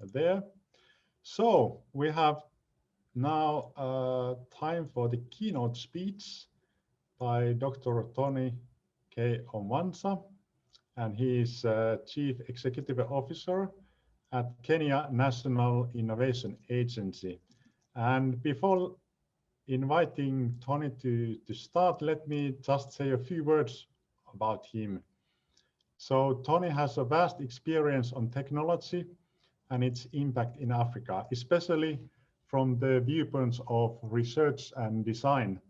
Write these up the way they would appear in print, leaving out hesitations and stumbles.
there. So we have now time for the keynote speech by Dr. Tonny K. Omwansa, and he is Chief Executive Officer at Kenya National Innovation Agency. And before inviting Tonny to start, let me just say a few words about him. So Tonny has a vast experience on technology and its impact in Africa, especially from the viewpoints of research and design.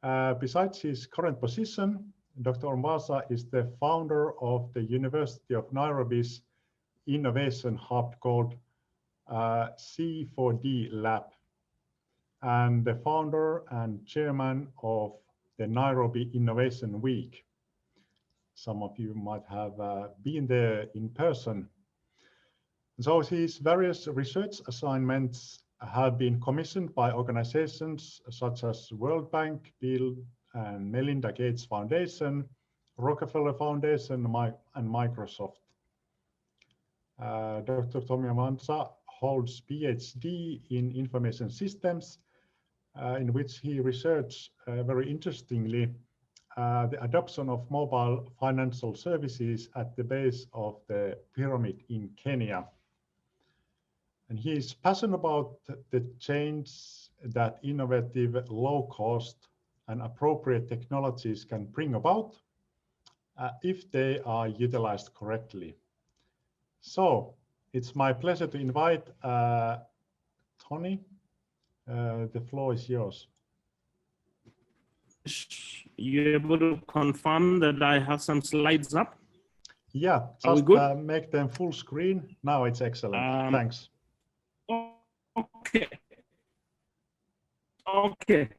Besides his current position, Dr. Omwansa is the founder of the University of Nairobi's innovation hub called C4D Lab, and the founder and chairman of the Nairobi Innovation Week. Some of you might have been there in person. So his various research assignments have been commissioned by organizations such as World Bank, Bill and Melinda Gates Foundation, Rockefeller Foundation, and Microsoft. Dr. Tonny Omwansa holds PhD in information systems, in which he researched very interestingly the adoption of mobile financial services at the base of the pyramid in Kenya. And he is passionate about the change that innovative, low-cost, and appropriate technologies can bring about if they are utilized correctly. So it's my pleasure to invite Tonny. The floor is yours. You're able to confirm that I have some slides up? Yeah, just make them full screen. Now it's excellent. Thanks. Okay. Okay.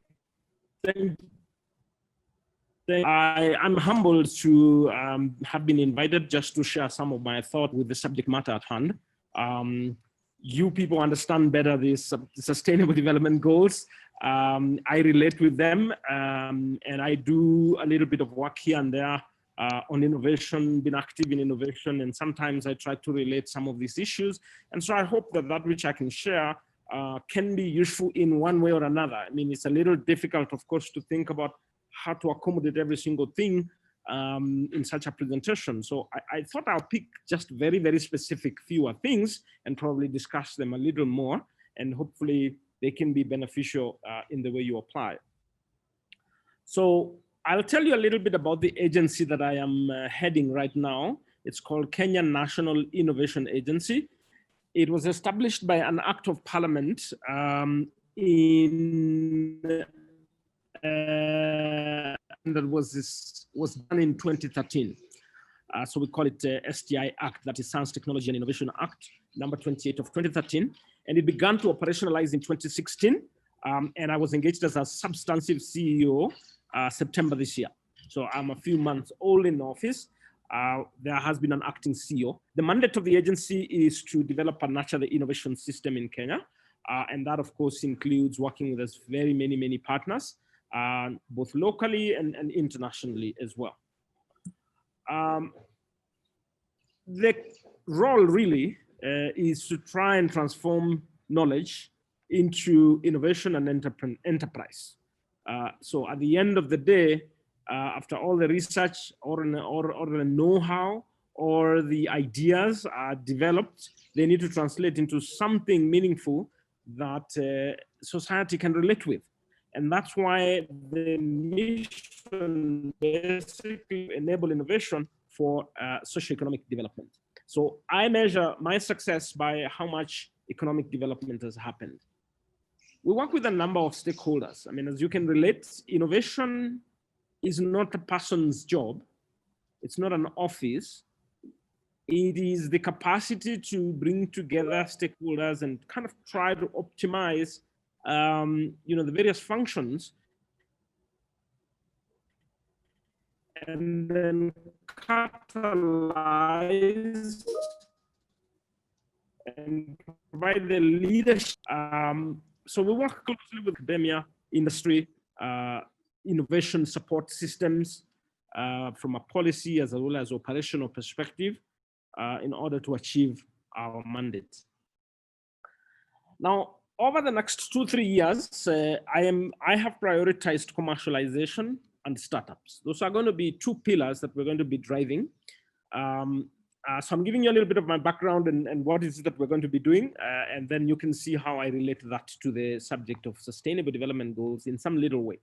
Thank you. I'm humbled to have been invited just to share some of my thought with the subject matter at hand. You people understand better these sustainable development goals. I relate with them, and I do a little bit of work here and there on innovation, been active in innovation, and sometimes I try to relate some of these issues. And so I hope that that which I can share can be useful in one way or another. I mean, it's a little difficult, of course, to think about how to accommodate every single thing in such a presentation. So I thought I'll pick just very, very specific fewer things and probably discuss them a little more, and hopefully they can be beneficial in the way you apply. So I'll tell you a little bit about the agency that I am heading right now. It's called Kenya National Innovation Agency. It was established by an act of parliament that was done in 2013. So we call it STI Act, that is Science, Technology and Innovation Act, number 28 of 2013. And it began to operationalize in 2016. And I was engaged as a substantive CEO September this year. So I'm a few months old in office. There has been an acting CEO. The mandate of the agency is to develop and nurture the innovation system in Kenya. And that, of course, includes working with us very many partners, both locally and internationally as well. The role really is to try and transform knowledge into innovation and enterprise. So at the end of the day, after all the research or the know-how or the ideas are developed, they need to translate into something meaningful that society can relate with. And that's why the mission basically enable innovation for socioeconomic development. So I measure my success by how much economic development has happened. We work with a number of stakeholders. I mean, as you can relate, innovation is not a person's job. It's not an office. It is the capacity to bring together stakeholders and kind of try to optimize the various functions and then catalyze and provide the leadership. So we work closely with academia, industry, innovation support systems from a policy as well as operational perspective in order to achieve our mandate. Now, over the next 2-3 years, I have prioritized commercialization and startups. Those are going to be two pillars that we're going to be driving. So I'm giving you a little bit of my background and what is it that we're going to be doing, and then you can see how I relate that to the subject of sustainable development goals in some little way.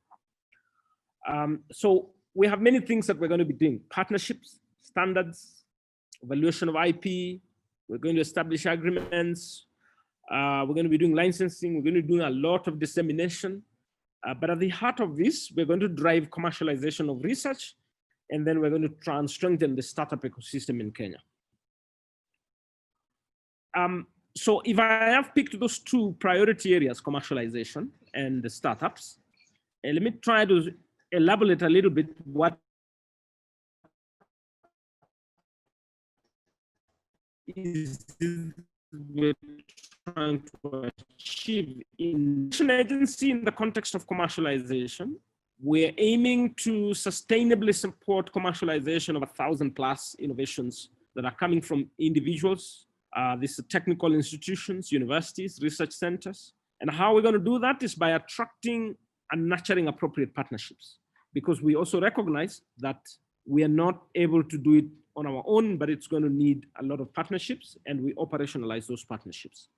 So we have many things that we're going to be doing: partnerships, standards, evaluation of IP. We're going to establish agreements. We're going to be doing licensing. We're going to be doing a lot of dissemination. But at the heart of this, we're going to drive commercialization of research, and then we're going to try and strengthen the startup ecosystem in Kenya. So if I have picked those two priority areas, commercialization and the startups, let me try to elaborate a little bit what is we're trying to achieve in an agency in the context of commercialization. We're aiming to sustainably support commercialization of 1,000+ innovations that are coming from individuals, these are technical institutions, universities, research centers. And how we're going to do that is by attracting and nurturing appropriate partnerships, because we also recognize that we are not able to do it on our own, but it's going to need a lot of partnerships, and we operationalize those partnerships.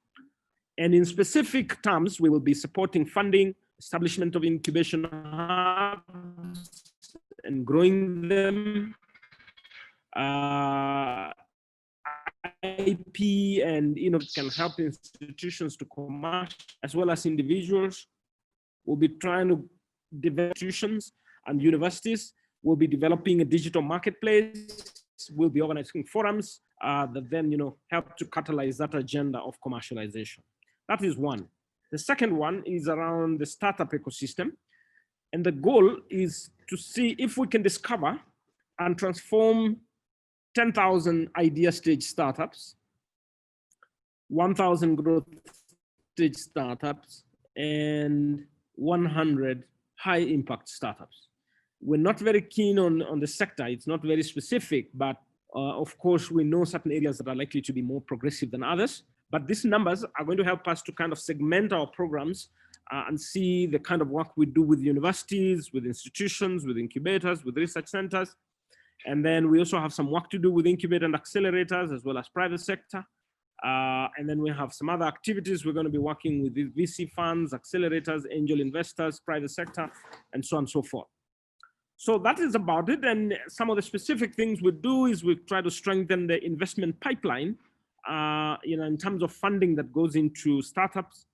And in specific terms, we will be supporting funding, establishment of incubation hubs and growing them, IP and can help institutions to commercialize, as well as individuals. We'll be trying to develop institutions and universities. We'll be developing a digital marketplace. We'll be organizing forums that then help to catalyze that agenda of commercialization. That is one. The second one is around the startup ecosystem. And the goal is to see if we can discover and transform 10,000 idea stage startups, 1,000 growth stage startups, and 100 high impact startups. We're not very keen on the sector. It's not very specific, but of course we know certain areas that are likely to be more progressive than others. But these numbers are going to help us to kind of segment our programs and see the kind of work we do with universities, with institutions, with incubators, with research centers. And then we also have some work to do with incubator and accelerators, as well as private sector. And then we have some other activities. We're going to be working with VC funds, accelerators, angel investors, private sector, and so on and so forth. So that is about it. And some of the specific things we do is we try to strengthen the investment pipeline, in terms of funding that goes into startups,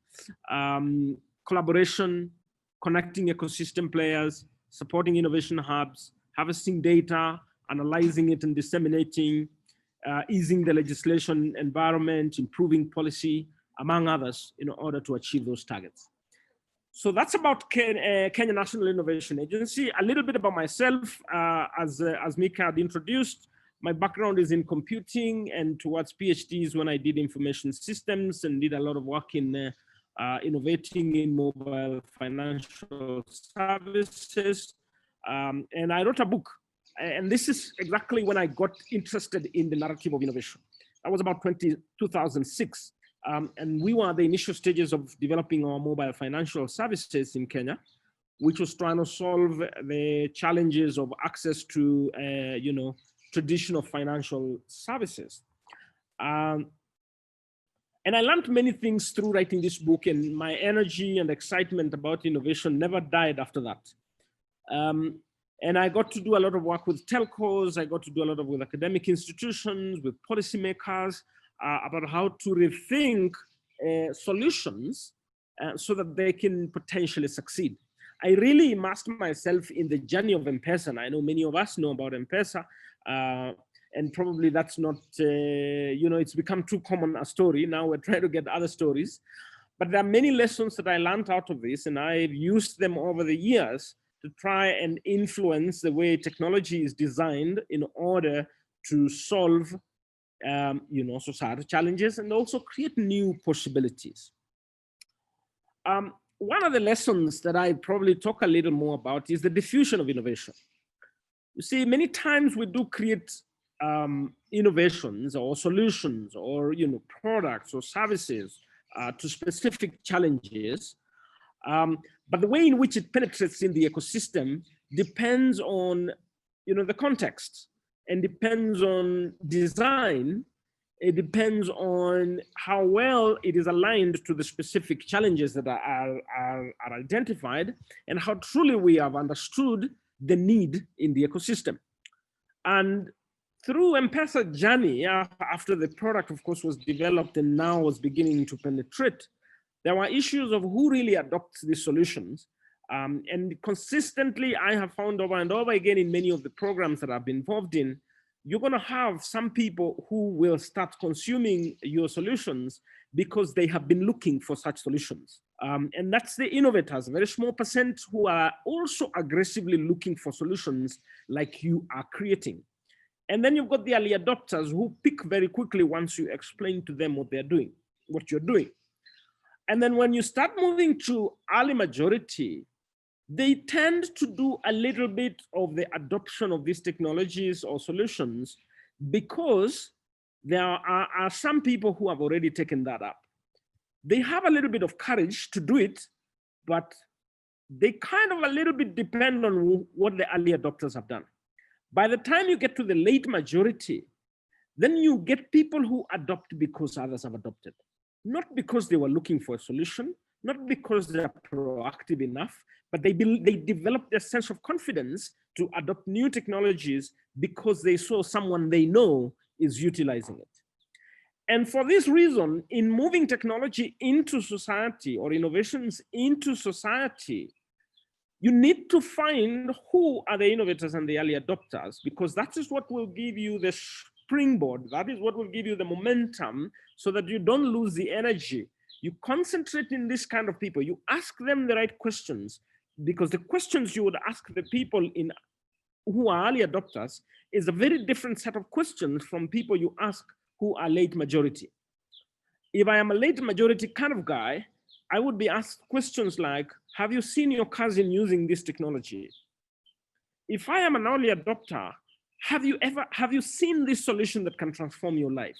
collaboration, connecting ecosystem players, supporting innovation hubs, harvesting data, analyzing it and disseminating, easing the legislation environment, improving policy, among others, in order to achieve those targets. So that's about Kenya National Innovation Agency. A little bit about myself, as LiiKe had introduced. My background is in computing and towards PhDs when I did information systems and did a lot of work in innovating in mobile financial services. And I wrote a book. And this is exactly when I got interested in the narrative of innovation. That was about 2006. And we were at the initial stages of developing our mobile financial services in Kenya, which was trying to solve the challenges of access to, traditional financial services. And I learned many things through writing this book, and my energy and excitement about innovation never died after that. And I got to do a lot of work with telcos. I got to do a lot of with academic institutions, with policymakers, about how to rethink solutions so that they can potentially succeed. I really immersed myself in the journey of M-Pesa, and I know many of us know about M-Pesa, and probably that's not, it's become too common a story. Now we're trying to get other stories. But there are many lessons that I learned out of this, and I've used them over the years to try and influence the way technology is designed in order to solve societal challenges and also create new possibilities. One of the lessons that I probably talk a little more about is the diffusion of innovation. You see, many times we do create innovations or solutions or products or services to specific challenges. But the way in which it penetrates in the ecosystem depends on the context and depends on design. It depends on how well it is aligned to the specific challenges that are identified and how truly we have understood the need in the ecosystem. And through M-Pesa journey, after the product, of course, was developed and now was beginning to penetrate, there were issues of who really adopts these solutions. And consistently, I have found over and over again in many of the programs that I've been involved in, you're going to have some people who will start consuming your solutions because they have been looking for such solutions. And that's the innovators, a very small percent who are also aggressively looking for solutions like you are creating. And then you've got the early adopters who pick very quickly once you explain to them what they're doing, what you're doing. And then when you start moving to early majority, they tend to do a little bit of the adoption of these technologies or solutions because there are some people who have already taken that up. They have a little bit of courage to do it, but they kind of a little bit depend on what the early adopters have done. By the time you get to the late majority, then you get people who adopt because others have adopted. Not because they were looking for a solution, not because they're proactive enough, but they developed a sense of confidence to adopt new technologies because they saw someone they know is utilizing it. And for this reason, in moving technology into society or innovations into society, you need to find who are the innovators and the early adopters, because that is what will give you the springboard. That is what will give you the momentum so that you don't lose the energy. You concentrate in this kind of people. You ask them the right questions, because the questions you would ask the people who are early adopters is a very different set of questions from people you ask who are late majority. If I am a late majority kind of guy, I would be asked questions like, have you seen your cousin using this technology? If I am an early adopter, have you seen this solution that can transform your life?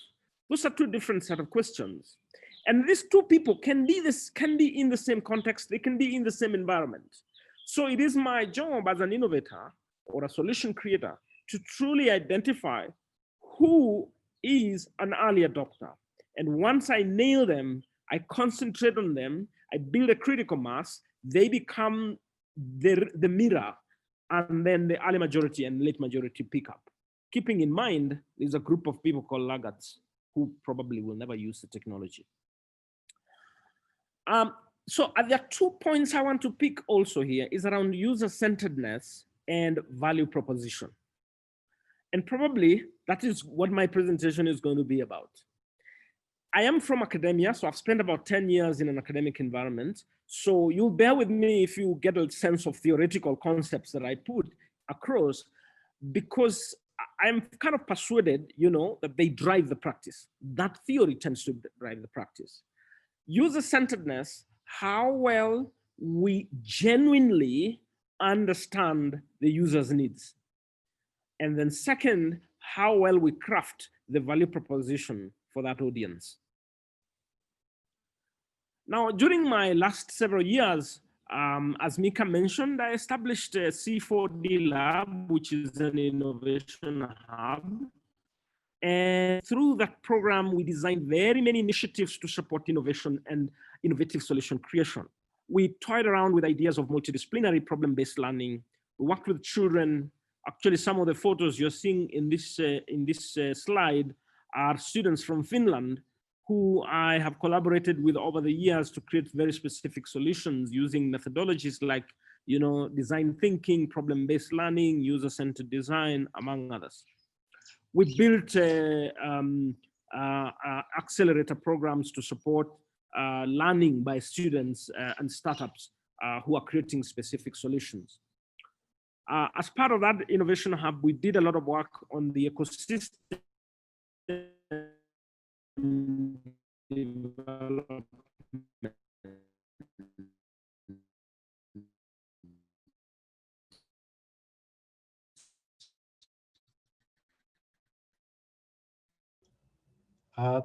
Those are two different set of questions. And these two people can be in the same context, they can be in the same environment. So it is my job as an innovator or a solution creator to truly identify who is an early adopter. And once I nail them, I concentrate on them, I build a critical mass, they become the mirror, and then the early majority and late majority pick up. Keeping in mind, there's a group of people called laggards who probably will never use the technology. So there are 2 points I want to pick also here is around user-centeredness and value proposition. And probably that is what my presentation is going to be about. I am from academia, so I've spent about 10 years in an academic environment. So you'll bear with me if you get a sense of theoretical concepts that I put across, because I'm kind of persuaded, that they drive the practice. That theory tends to drive the practice. User-centeredness, how well we genuinely understand the user's needs. And then second, how well we craft the value proposition for that audience. Now, during my last several years, as Mika mentioned, I established a C4D lab, which is an innovation hub. And through that program, we designed very many initiatives to support innovation and innovative solution creation. We toyed around with ideas of multidisciplinary problem-based learning. We worked with children. Actually, some of the photos you're seeing in this slide are students from Finland who I have collaborated with over the years to create very specific solutions using methodologies like, design thinking, problem-based learning, user-centered design, among others. We built accelerator programs to support learning by students and startups who are creating specific solutions. As part of that innovation hub, we did a lot of work on the ecosystem development.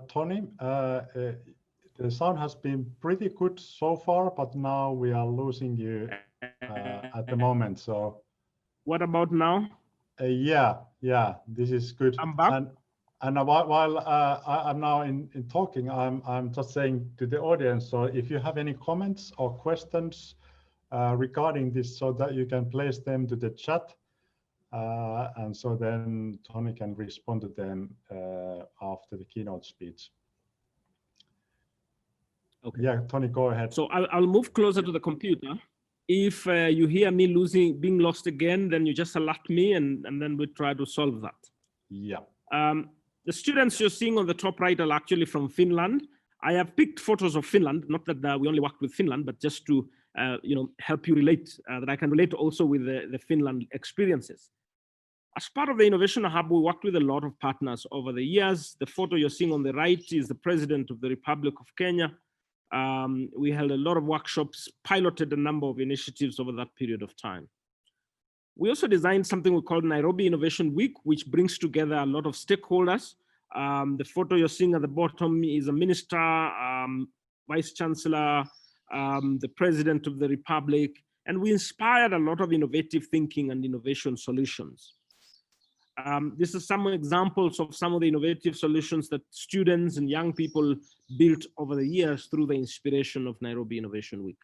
Tony, the sound has been pretty good so far, but now we are losing you at the moment. So what about now? yeah, this is good. I'm back. And while I'm now in talking, I'm just saying to the audience. So if you have any comments or questions regarding this, so that you can place them to the chat, and so then Tony can respond to them after the keynote speech. Okay. Yeah, Tony, go ahead. So I'll move closer to the computer. If you hear me being lost again, then you just alert me, and then we try to solve that. Yeah. The students you're seeing on the top right are actually from Finland. I have picked photos of Finland, not that we only worked with Finland, but just to help you relate, that I can relate also with the Finland experiences. As part of the Innovation Hub, we worked with a lot of partners over the years. The photo you're seeing on the right is the President of the Republic of Kenya. We held a lot of workshops, piloted a number of initiatives over that period of time. We also designed something we call Nairobi Innovation Week, which brings together a lot of stakeholders. The photo you're seeing at the bottom is a minister, vice chancellor, the president of the republic, and we inspired a lot of innovative thinking and innovation solutions. This is some examples of some of the innovative solutions that students and young people built over the years through the inspiration of Nairobi Innovation Week.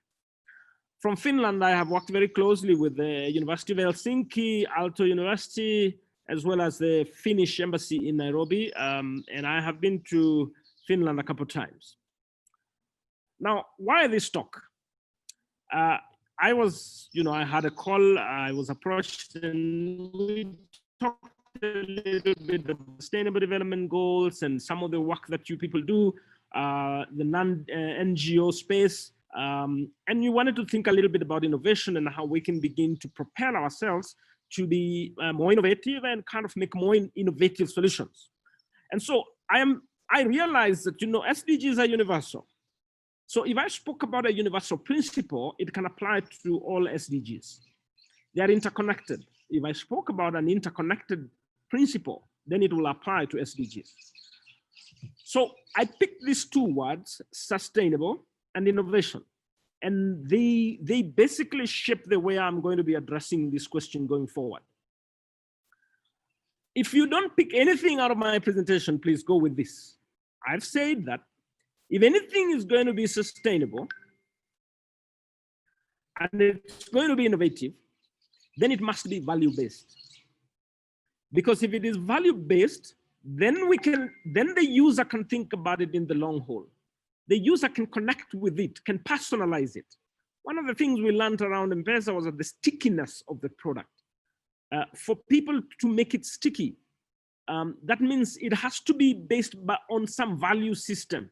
From Finland, I have worked very closely with the University of Helsinki, Aalto University, as well as the Finnish embassy in Nairobi. And I have been to Finland a couple of times. Now, why this talk? I had a call, I was approached, and we talked a little bit about sustainable development goals and some of the work that you people do, the non-NGO space. And you wanted to think a little bit about innovation and how we can begin to propel ourselves to be more innovative and kind of make more innovative solutions. And so I realized that, SDGs are universal. So if I spoke about a universal principle, it can apply to all SDGs. They are interconnected. If I spoke about an interconnected principle, then it will apply to SDGs. So I picked these two words, sustainable and innovation. And they basically shape the way I'm going to be addressing this question going forward. If you don't pick anything out of my presentation, please go with this. I've said that if anything is going to be sustainable and it's going to be innovative, then it must be value-based. Because if it is value-based, then the user can think about it in the long haul. The user can connect with it, can personalize it. One of the things we learned around M-Pesa was the stickiness of the product. For people to make it sticky, that means it has to be based on some value system.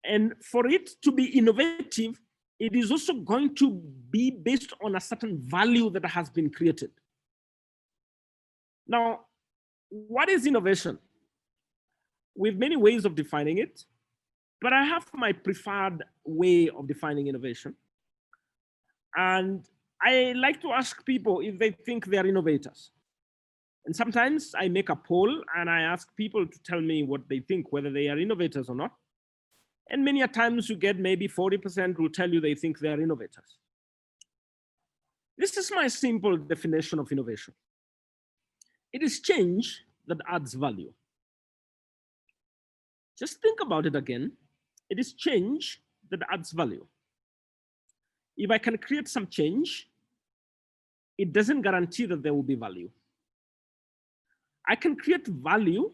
And for it to be innovative, it is also going to be based on a certain value that has been created. Now, what is innovation? We have many ways of defining it, but I have my preferred way of defining innovation. And I like to ask people if they think they are innovators. And sometimes I make a poll and I ask people to tell me what they think, whether they are innovators or not. And many a times you get maybe 40% will tell you they think they are innovators. This is my simple definition of innovation. It is change that adds value. Just think about it again. It is change that adds value. If I can create some change, it doesn't guarantee that there will be value. I can create value,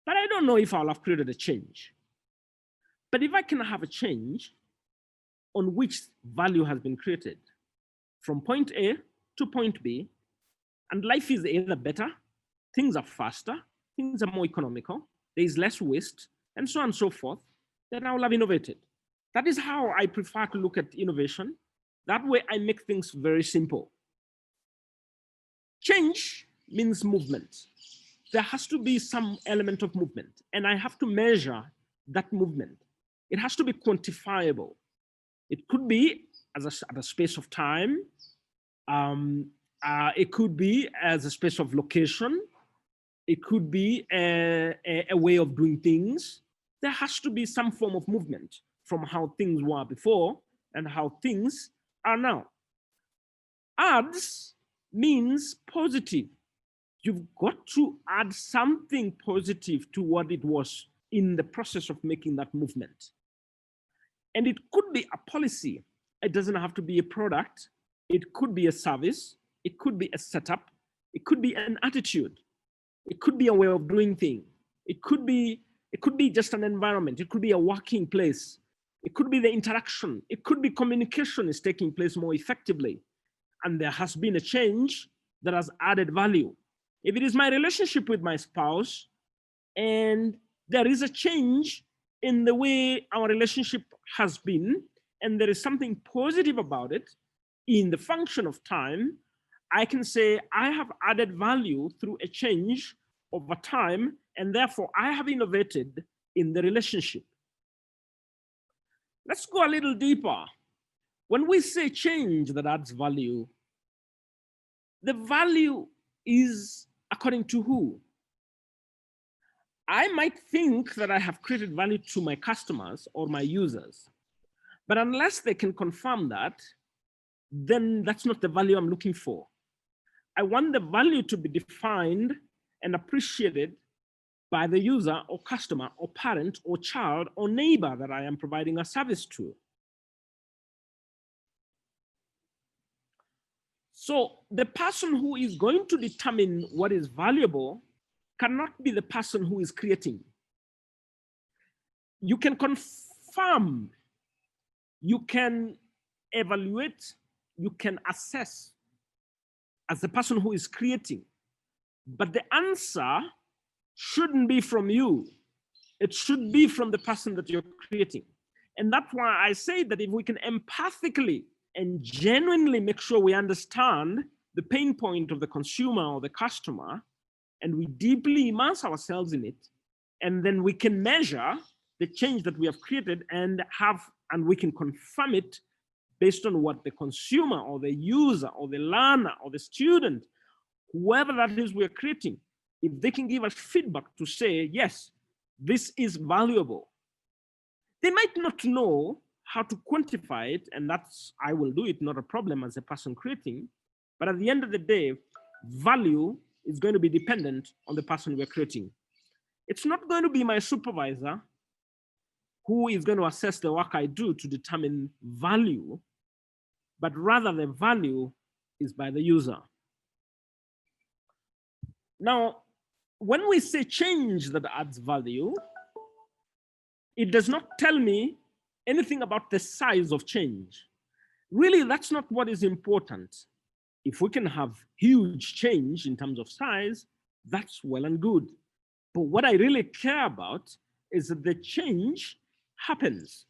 but I don't know if I'll have created a change. But if I can have a change on which value has been created from point A to point B, and life is either better, things are faster, things are more economical, there is less waste, and so on and so forth, then I will have innovated. That is how I prefer to look at innovation. That way I make things very simple. Change means movement. There has to be some element of movement, and I have to measure that movement. It has to be quantifiable. It could be at a space of time. It could be as a space of location. It could be a way of doing things. There has to be some form of movement from how things were before and how things are now. Ads means positive. You've got to add something positive to what it was in the process of making that movement. And it could be a policy. It doesn't have to be a product. It could be a service. It could be a setup. It could be an attitude. It could be a way of doing things. It could be just an environment. It could be a working place. It could be the interaction. It could be communication is taking place more effectively. And there has been a change that has added value. If it is my relationship with my spouse and there is a change in the way our relationship has been, and there is something positive about it in the function of time, I can say I have added value through a change over time, and therefore I have innovated in the relationship. Let's go a little deeper. When we say change that adds value, the value is according to who? I might think that I have created value to my customers or my users, but unless they can confirm that, then that's not the value I'm looking for. I want the value to be defined and appreciated by the user or customer or parent or child or neighbor that I am providing a service to. So the person who is going to determine what is valuable cannot be the person who is creating. You can confirm, you can evaluate, you can assess as the person who is creating, but the answer shouldn't be from you. It should be from the person that you're creating. And that's why I say that if we can empathically and genuinely make sure we understand the pain point of the consumer or the customer, and we deeply immerse ourselves in it, and then we can measure the change that we have created and we can confirm it based on what the consumer or the user or the learner or the student, whoever that is we're creating, if they can give us feedback to say, yes, this is valuable. They might not know how to quantify it, and I will do it, not a problem as a person creating, but at the end of the day, value is going to be dependent on the person we're creating. It's not going to be my supervisor who is going to assess the work I do to determine value, but rather the value is by the user. Now, when we say change that adds value, it does not tell me anything about the size of change. Really, that's not what is important. If we can have huge change in terms of size, that's well and good. But what I really care about is that the change happens.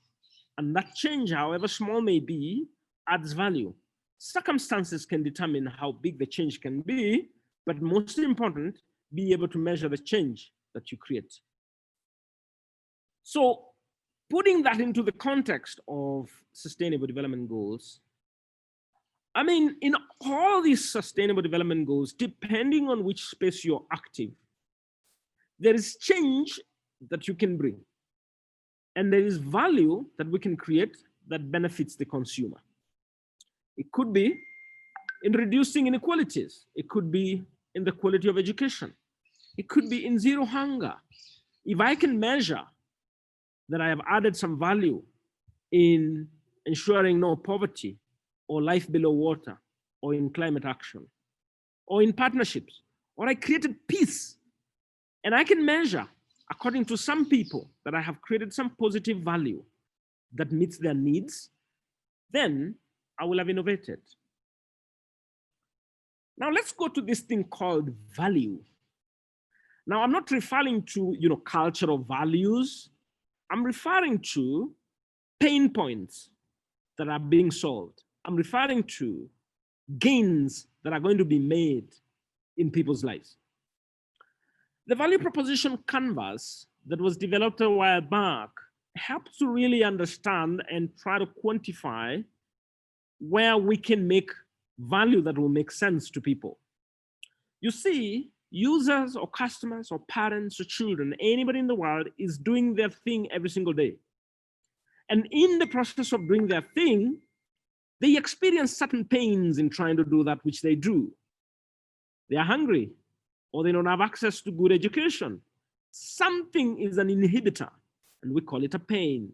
And that change, however small may be, adds value. Circumstances can determine how big the change can be, but most important, be able to measure the change that you create. So putting that into the context of sustainable development goals, I mean, in all these sustainable development goals, depending on which space you're active, there is change that you can bring. And there is value that we can create that benefits the consumer. It could be in reducing inequalities. It could be in the quality of education. It could be in zero hunger. If I can measure that I have added some value in ensuring no poverty or life below water or in climate action or in partnerships, or I created peace, and I can measure according to some people that I have created some positive value that meets their needs, then I will have innovated. Now let's go to this thing called value. Now I'm not referring to cultural values. I'm referring to pain points that are being solved. I'm referring to gains that are going to be made in people's lives. The value proposition canvas that was developed a while back helps to really understand and try to quantify where we can make value that will make sense to people. You see, users or customers or parents or children, anybody in the world is doing their thing every single day. And in the process of doing their thing, they experience certain pains in trying to do that which they do. They are hungry, or they don't have access to good education. Something is an inhibitor, and we call it a pain.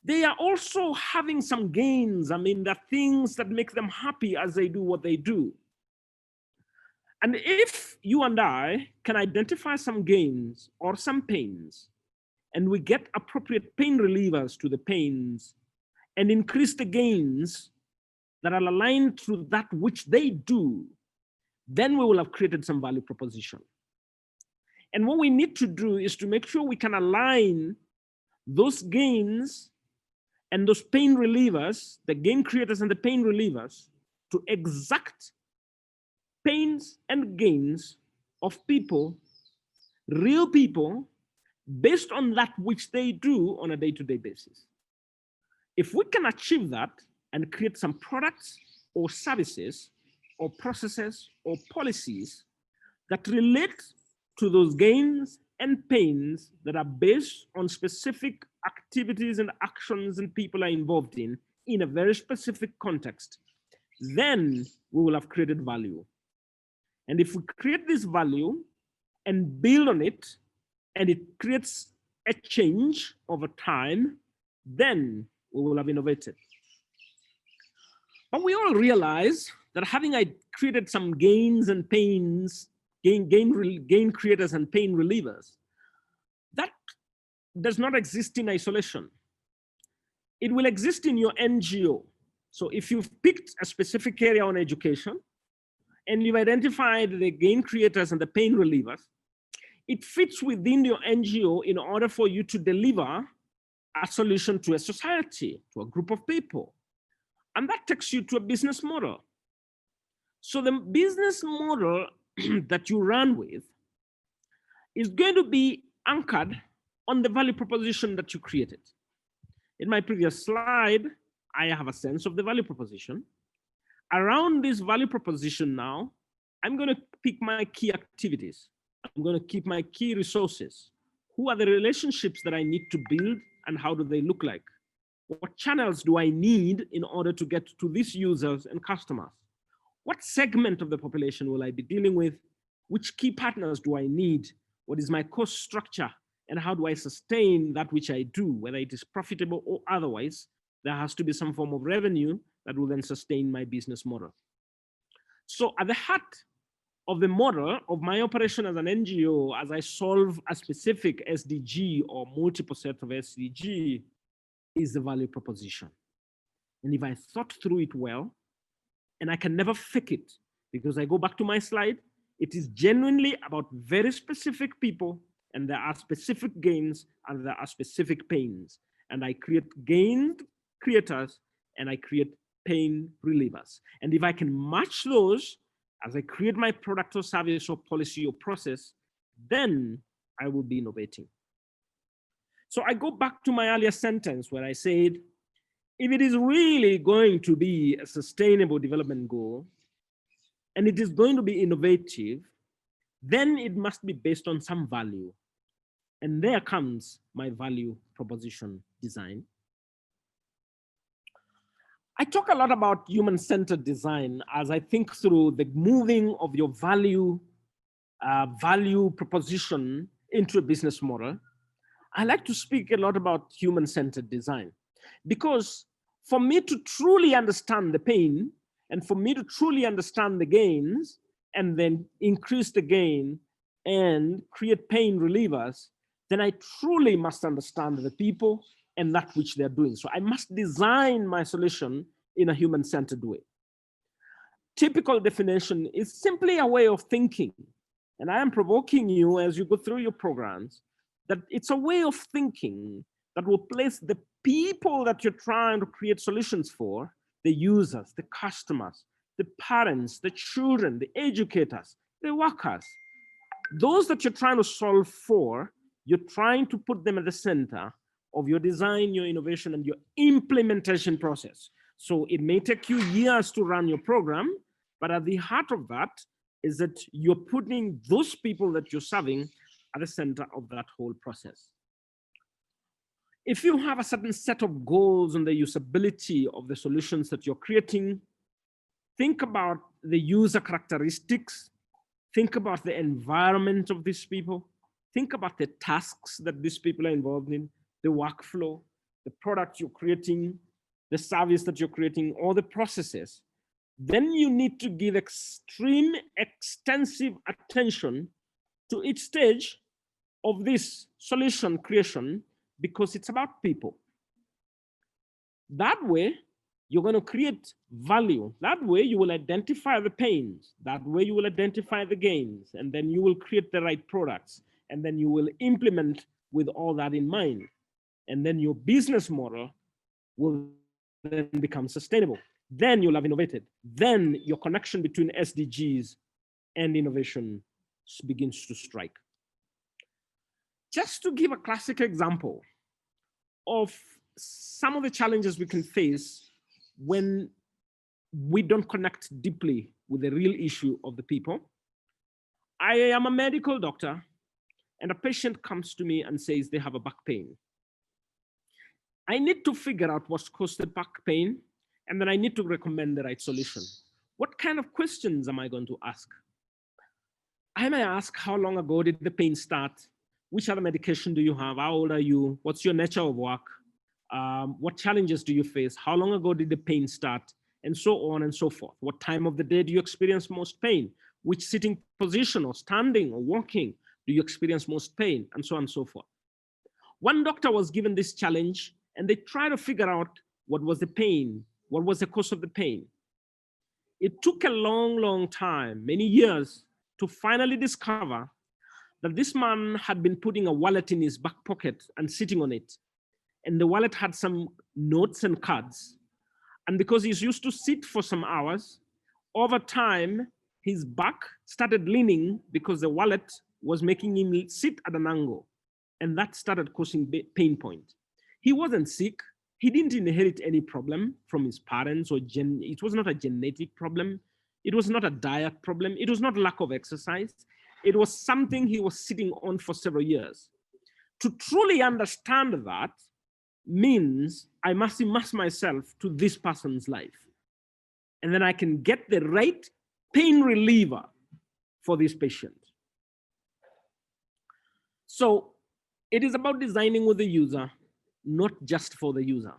They are also having some gains. I mean, the things that make them happy as they do what they do. And if you and I can identify some gains or some pains, and we get appropriate pain relievers to the pains and increase the gains that are aligned to that which they do, then we will have created some value proposition. And what we need to do is to make sure we can align those gains and those pain relievers, the gain creators and the pain relievers, to exact pains and gains of people, real people, based on that which they do on a day-to-day basis. If we can achieve that and create some products or services or processes or policies that relate to those gains and pains that are based on specific activities and actions and people are involved in a very specific context, then we will have created value. And if we create this value and build on it, and it creates a change over time, then we will have innovated. But we all realize that having created some gains and pains, gain creators and pain relievers, that does not exist in isolation. It will exist in your NGO. So if you've picked a specific area on education, and you've identified the gain creators and the pain relievers, it fits within your NGO in order for you to deliver a solution to a society, to a group of people. And that takes you to a business model. So the business model that you run with is going to be anchored on the value proposition that you created. In my previous slide, I have a sense of the value proposition. Around this value proposition now, I'm going to pick my key activities. I'm going to keep my key resources. Who are the relationships that I need to build and how do they look like? What channels do I need in order to get to these users and customers? What segment of the population will I be dealing with? Which key partners do I need? What is my cost structure? And how do I sustain that which I do, whether it is profitable or otherwise? There has to be some form of revenue that will then sustain my business model. So at the heart of the model of my operation as an NGO, as I solve a specific SDG or multiple set of SDG, is the value proposition. And if I thought through it well, and I can never fake it, because I go back to my slide, it is genuinely about very specific people, and there are specific gains and there are specific pains. And I create gain creators and I create pain relievers. And if I can match those as I create my product or service or policy or process, then I will be innovating. So I go back to my earlier sentence where I said, if it is really going to be a sustainable development goal, and it is going to be innovative, then it must be based on some value. And there comes my value proposition design. I talk a lot about human-centered design as I think through the moving of your value proposition into a business model. I like to speak a lot about human-centered design, because for me to truly understand the pain and for me to truly understand the gains and then increase the gain and create pain relievers, then I truly must understand the people and that which they're doing. So I must design my solution in a human-centered way. Typical definition is simply a way of thinking. And I am provoking you as you go through your programs that it's a way of thinking that will place the people that you're trying to create solutions for, the users, the customers, the parents, the children, the educators, the workers, those that you're trying to solve for, you're trying to put them at the center of your design, your innovation, and your implementation process. So it may take you years to run your program, but at the heart of that, is that you're putting those people that you're serving at the center of that whole process. If you have a certain set of goals on the usability of the solutions that you're creating, think about the user characteristics, think about the environment of these people, think about the tasks that these people are involved in, the workflow, the product you're creating, the service that you're creating, or the processes. Then you need to give extreme, extensive attention to each stage of this solution creation, because it's about people. That way, you're going to create value. That way, you will identify the pains. That way, you will identify the gains. And then you will create the right products. And then you will implement with all that in mind. And then your business model will then become sustainable. Then you'll have innovated. Then your connection between SDGs and innovation begins to strike. Just to give a classic example of some of the challenges we can face when we don't connect deeply with the real issue of the people. I am a medical doctor, and a patient comes to me and says they have a back pain. I need to figure out what's caused the back pain, and then I need to recommend the right solution. What kind of questions am I going to ask? I may ask, how long ago did the pain start? Which other medication do you have? How old are you? What's your nature of work? What challenges do you face? How long ago did the pain start? And so on and so forth. What time of the day do you experience most pain? Which sitting position or standing or walking do you experience most pain? And so on and so forth. One doctor was given this challenge, and they tried to figure out what was the pain, what was the cause of the pain. It took a long, long time, many years, to finally discover that this man had been putting a wallet in his back pocket and sitting on it. And the wallet had some notes and cards. And because he's used to sit for some hours, over time, his back started leaning because the wallet was making him sit at an angle. And that started causing pain point. He wasn't sick. He didn't inherit any problem from his parents, or it was not a genetic problem. It was not a diet problem. It was not lack of exercise. It was something he was sitting on for several years. To truly understand that means I must immerse myself to this person's life. And then I can get the right pain reliever for this patient. So it is about designing with the user, not just for the user.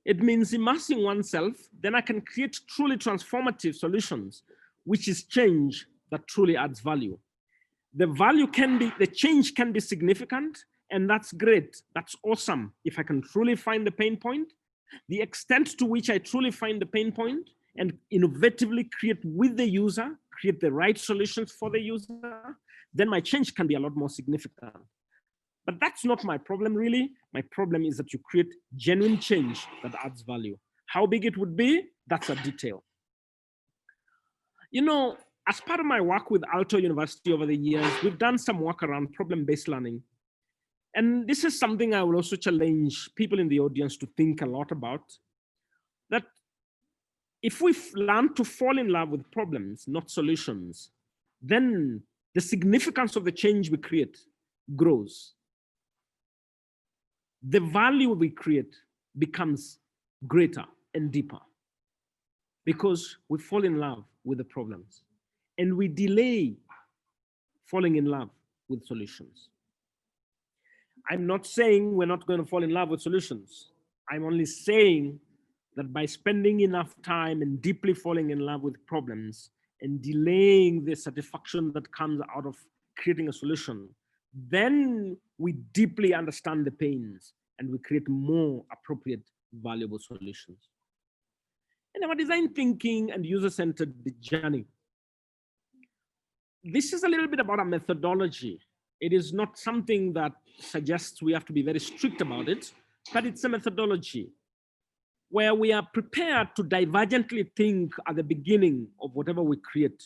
It means immersing oneself, then I can create truly transformative solutions, which is change that truly adds value. The value can be, the change can be significant, and that's great. That's awesome. If I can truly find the pain point, the extent to which I truly find the pain point and innovatively create with the user, create the right solutions for the user, then my change can be a lot more significant. But that's not my problem, really. My problem is that you create genuine change that adds value. How big it would be, that's a detail. You know, as part of my work with Aalto University over the years, we've done some work around problem-based learning. And this is something I will also challenge people in the audience to think a lot about. That if we learn to fall in love with problems, not solutions, then the significance of the change we create grows. The value we create becomes greater and deeper because we fall in love with the problems and we delay falling in love with solutions. I'm not saying we're not going to fall in love with solutions. I'm only saying that by spending enough time and deeply falling in love with problems and delaying the satisfaction that comes out of creating a solution, then we deeply understand the pains and we create more appropriate, valuable solutions. In our design thinking and user-centered journey, this is a little bit about a methodology. It is not something that suggests we have to be very strict about it, but it's a methodology where we are prepared to divergently think at the beginning of whatever we create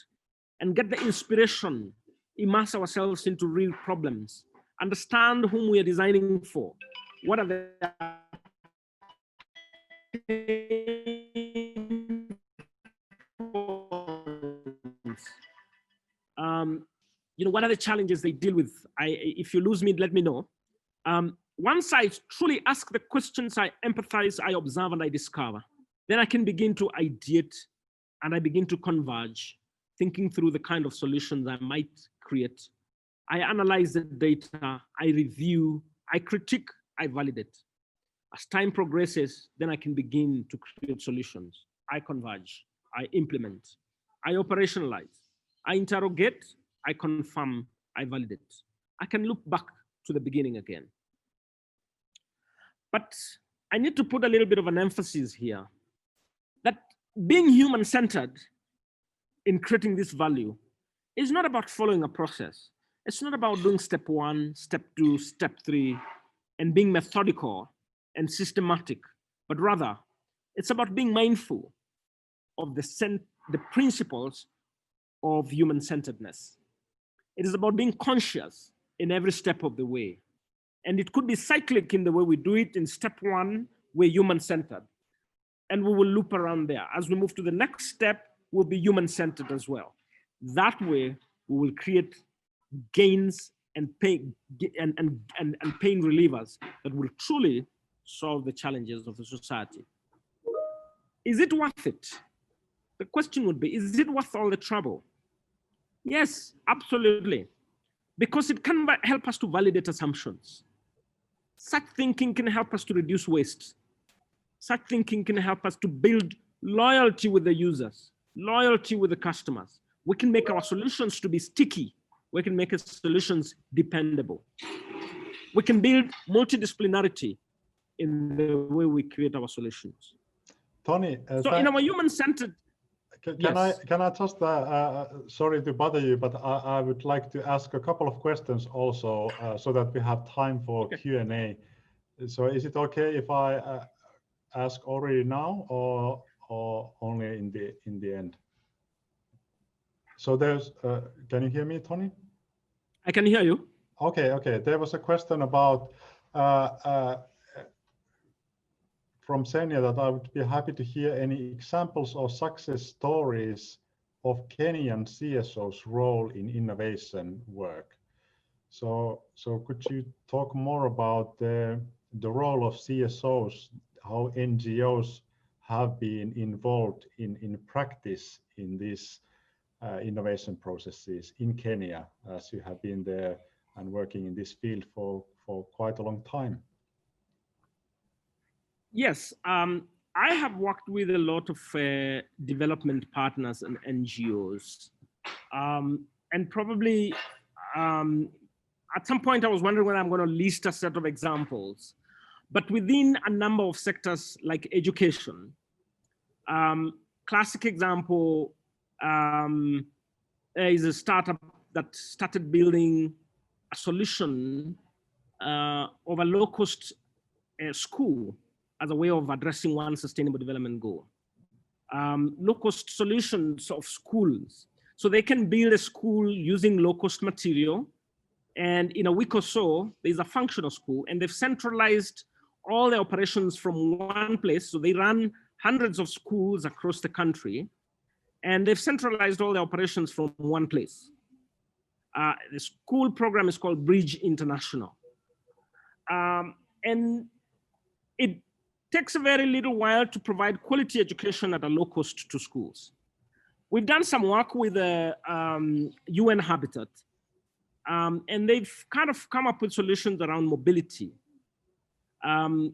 and get the inspiration, immerse ourselves into real problems, understand whom we are designing for, what are the what are the challenges they deal with? If you lose me, let me know. Once I truly ask the questions, I empathize, I observe, and I discover, then I can begin to ideate and I begin to converge, thinking through the kind of solutions I might create. I analyze the data, I review, I critique, I validate. As time progresses, then I can begin to create solutions. I converge, I implement, I operationalize, I interrogate, I confirm, I validate. I can look back to the beginning again. But I need to put a little bit of an emphasis here that being human-centered in creating this value is not about following a process. It's not about doing step 1, step 2, step 3, and being methodical and systematic, but rather it's about being mindful of the principles of human-centeredness. It is about being conscious in every step of the way. And it could be cyclic in the way we do it. In step 1, we're human-centered. And we will loop around there. As we move to the next step, we'll be human-centered as well. That way, we will create gains and pain and pain relievers that will truly solve the challenges of the society. Is it worth it? The question would be, is it worth all the trouble? Yes, absolutely. Because it can help us to validate assumptions. Such thinking can help us to reduce waste. Such thinking can help us to build loyalty with the users, loyalty with the customers. We can make our solutions to be sticky. We can make our solutions dependable. We can build multidisciplinarity in the way we create our solutions. Tony, so in our human-centered, can I just, sorry to bother you, but I would like to ask a couple of questions also so that we have time for Q&A. So is it okay if I ask already now or only in the end? So there's, can you hear me, Tony? I can hear you. Okay. There was a question about from Senia that I would be happy to hear any examples or success stories of Kenyan CSO's role in innovation work. So could you talk more about the role of CSOs, how NGOs have been involved in practice in these innovation processes in Kenya, as you have been there and working in this field for quite a long time? Yes, I have worked with a lot of development partners and NGOs. And probably at some point I was wondering when I'm going to list a set of examples. But within a number of sectors like education, classic example is a startup that started building a solution of a low-cost school as a way of addressing one sustainable development goal. Low-cost solutions of schools. So they can build a school using low-cost material, and in a week or so, there's a functional school, and they've centralized all the operations from one place. So they run hundreds of schools across the country, and they've centralized all the operations from one place. The school program is called Bridge International. And it takes a very little while to provide quality education at a low cost to schools. We've done some work with the UN Habitat, and they've kind of come up with solutions around mobility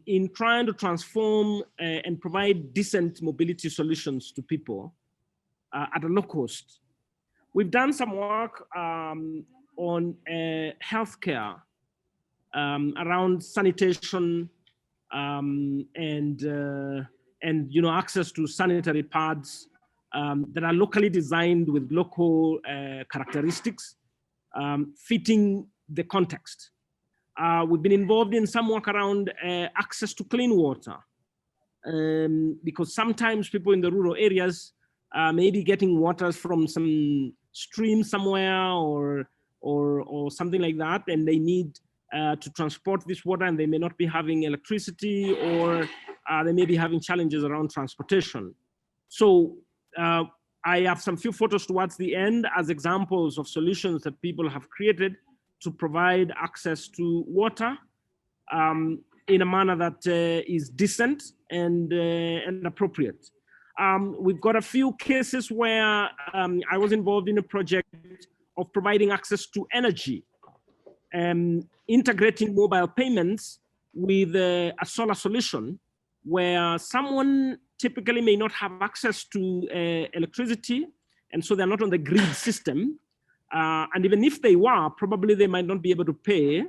in trying to transform and provide decent mobility solutions to people at a low cost. We've done some work on healthcare around sanitation and access to sanitary pads that are locally designed with local characteristics fitting the context. We've been involved in some work around access to clean water because sometimes people in the rural areas may be getting water from some stream somewhere or something like that, and they need to transport this water, and they may not be having electricity, or they may be having challenges around transportation. So I have some few photos towards the end as examples of solutions that people have created to provide access to water in a manner that is decent and appropriate. We've got a few cases where I was involved in a project of providing access to energy, integrating mobile payments with a solar solution where someone typically may not have access to electricity, and so they're not on the grid system. And even if they were, probably they might not be able to pay.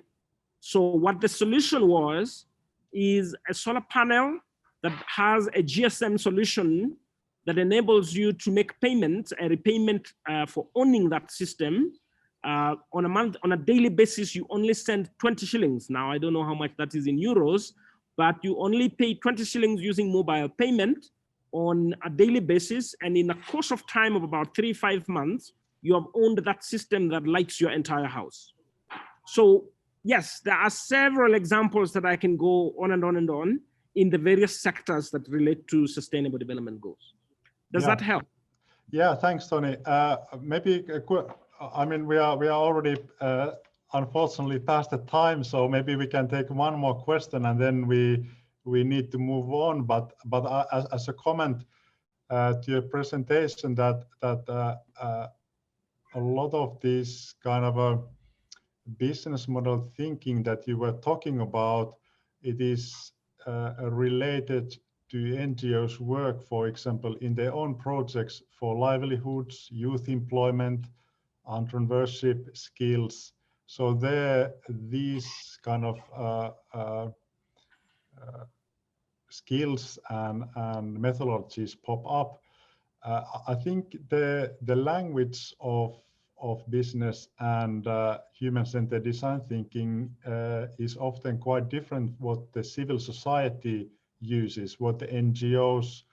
So what the solution was is a solar panel that has a GSM solution that enables you to make payments, a repayment for owning that system. On a daily basis, you only send 20 shillings. Now, I don't know how much that is in euros, but you only pay 20 shillings using mobile payment on a daily basis. And in the course of time of about 3-5 months, you have owned that system that lights your entire house. So yes, there are several examples that I can go on and on and on in the various sectors that relate to sustainable development goals. Does that help? Yeah, thanks, Tony. Maybe I mean we are already unfortunately past the time, so maybe we can take one more question and then we need to move on. But as a comment to your presentation, that a lot of this kind of a business model thinking that you were talking about, it is related to NGOs' work, for example, in their own projects for livelihoods, youth employment, entrepreneurship skills. So there, these kind of skills and methodologies pop up. I think the language of business and human-centered design thinking is often quite different what the civil society uses, what the NGOs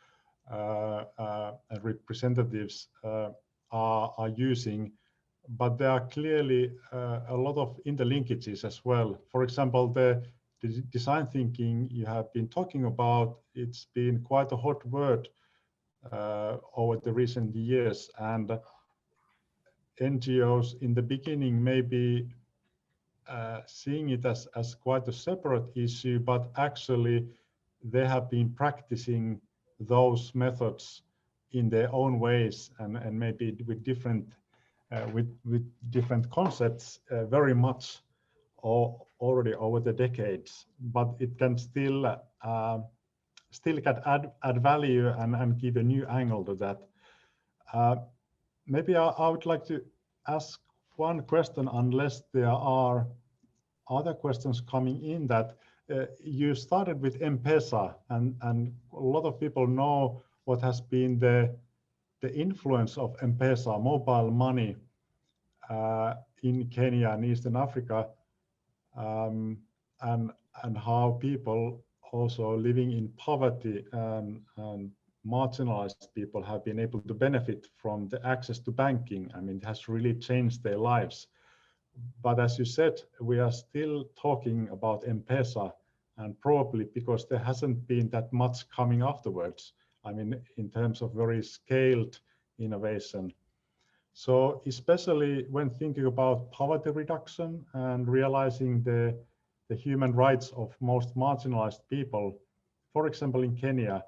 representatives are using, but there are clearly a lot of interlinkages as well. For example, the design thinking you have been talking about, it's been quite a hot word over the recent years, and NGOs in the beginning may be seeing it as quite a separate issue, but actually they have been practicing those methods in their own ways and maybe with different concepts very much already over the decades, but it can still can add value and give a new angle to that. Maybe I would like to ask one question, unless there are other questions coming in, that you started with M-Pesa, and a lot of people know what has been the influence of M-Pesa, mobile money, in Kenya and Eastern Africa, and how people also living in poverty and marginalized people have been able to benefit from the access to banking. I mean, it has really changed their lives. But as you said, we are still talking about M-Pesa, and probably because there hasn't been that much coming afterwards. I mean, in terms of very scaled innovation. So especially when thinking about poverty reduction and realizing the human rights of most marginalized people, for example, in Kenya,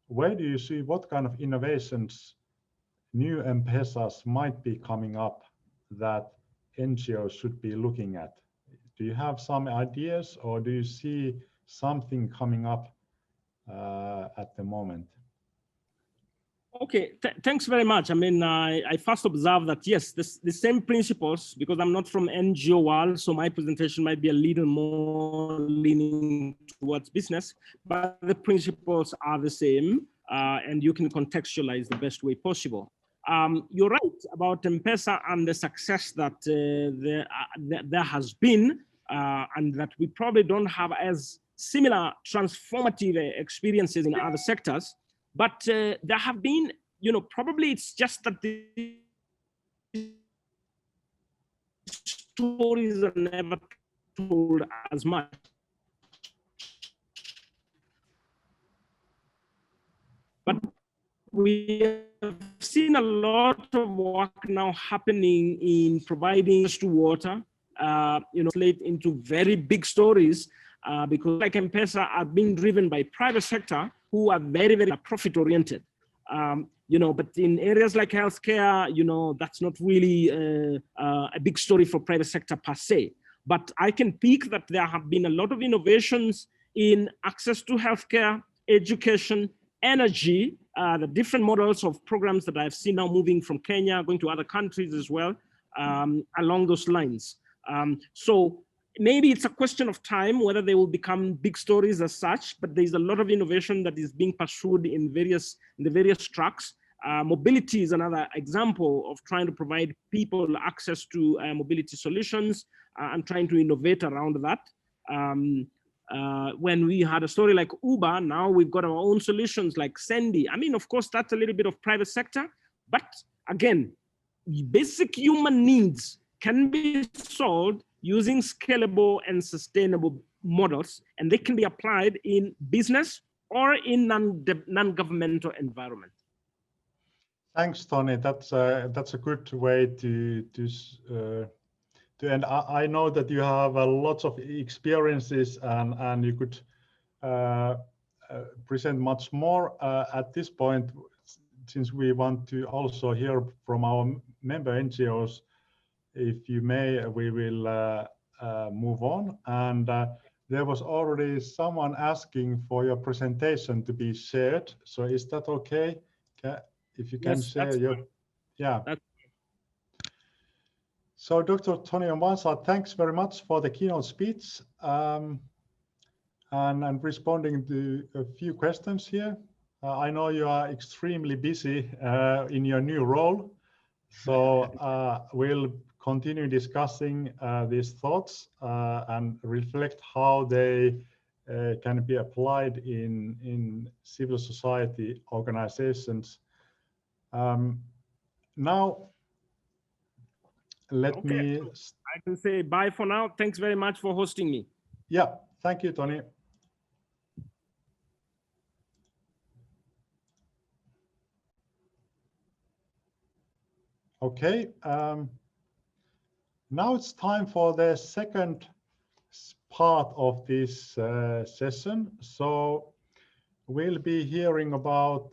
where do you see what kind of innovations, new M-Pesas might be coming up that NGOs should be looking at? Do you have some ideas, or do you see something coming up at the moment? Okay, thanks very much. I mean, I first observe that, yes, the same principles, because I'm not from NGO world, so my presentation might be a little more leaning towards business, but the principles are the same, and you can contextualize the best way possible. You're right about M-Pesa and the success that there has been, and that we probably don't have as similar transformative experiences in other sectors. But there have been, probably it's just that the stories are never told as much. But we have seen a lot of work now happening in providing to water, translate into very big stories, because like M-Pesa are being driven by private sector who are very, very profit oriented. But in areas like healthcare, that's not really a big story for private sector per se. But I can peak that there have been a lot of innovations in access to healthcare, education, energy, the different models of programs that I've seen now moving from Kenya, going to other countries as well, along those lines. So maybe it's a question of time whether they will become big stories as such, but there's a lot of innovation that is being pursued in the various tracks. Mobility is another example of trying to provide people access to mobility solutions and trying to innovate around that. When we had a story like Uber, now we've got our own solutions like Sendy. I mean, of course, that's a little bit of private sector, but again, basic human needs can be solved using scalable and sustainable models, and they can be applied in business or in non-governmental environment. Thanks, Tony. That's a good way to end. I know that you have lots of experiences and you could present much more at this point, since we want to also hear from our member NGOs. If you may, we will move on. And there was already someone asking for your presentation to be shared. So is that okay? If you can share your, yeah. So Dr. Tonny Omwansa, thanks very much for the keynote speech and responding to a few questions here. I know you are extremely busy in your new role, so we'll continue discussing these thoughts and reflect how they can be applied in civil society organizations. Now, let me... I can say bye for now. Thanks very much for hosting me. Yeah, thank you, Tony. Okay, now it's time for the second part of this session. So we'll be hearing about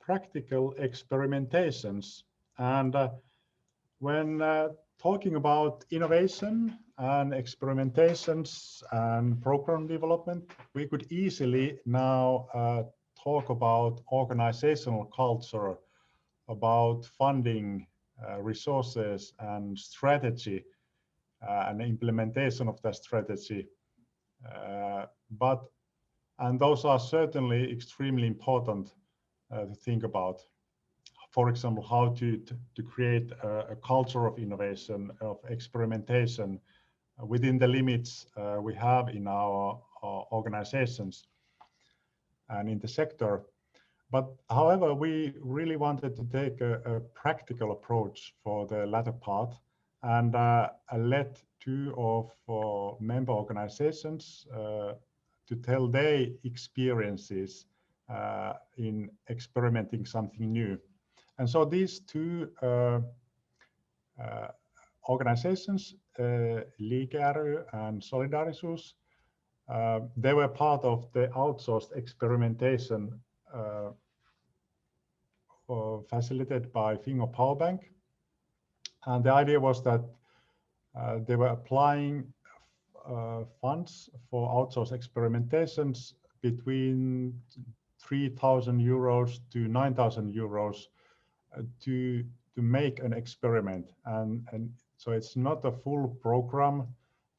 practical experimentations. And when talking about innovation and experimentations and program development, we could easily now talk about organizational culture, about funding, resources and strategy and implementation of that strategy. And those are certainly extremely important to think about. For example, how to create a culture of innovation, of experimentation within the limits we have in our organizations and in the sector. But however, we really wanted to take a practical approach for the latter part and let two of our member organizations to tell their experiences in experimenting something new. And so these two organizations, LiiKe and Solidarisuus, they were part of the outsourced experimentation facilitated by Fingo Power Bank. And the idea was that they were applying funds for outsourced experimentations between 3,000 euros to 9,000 euros to make an experiment. And so it's not a full program,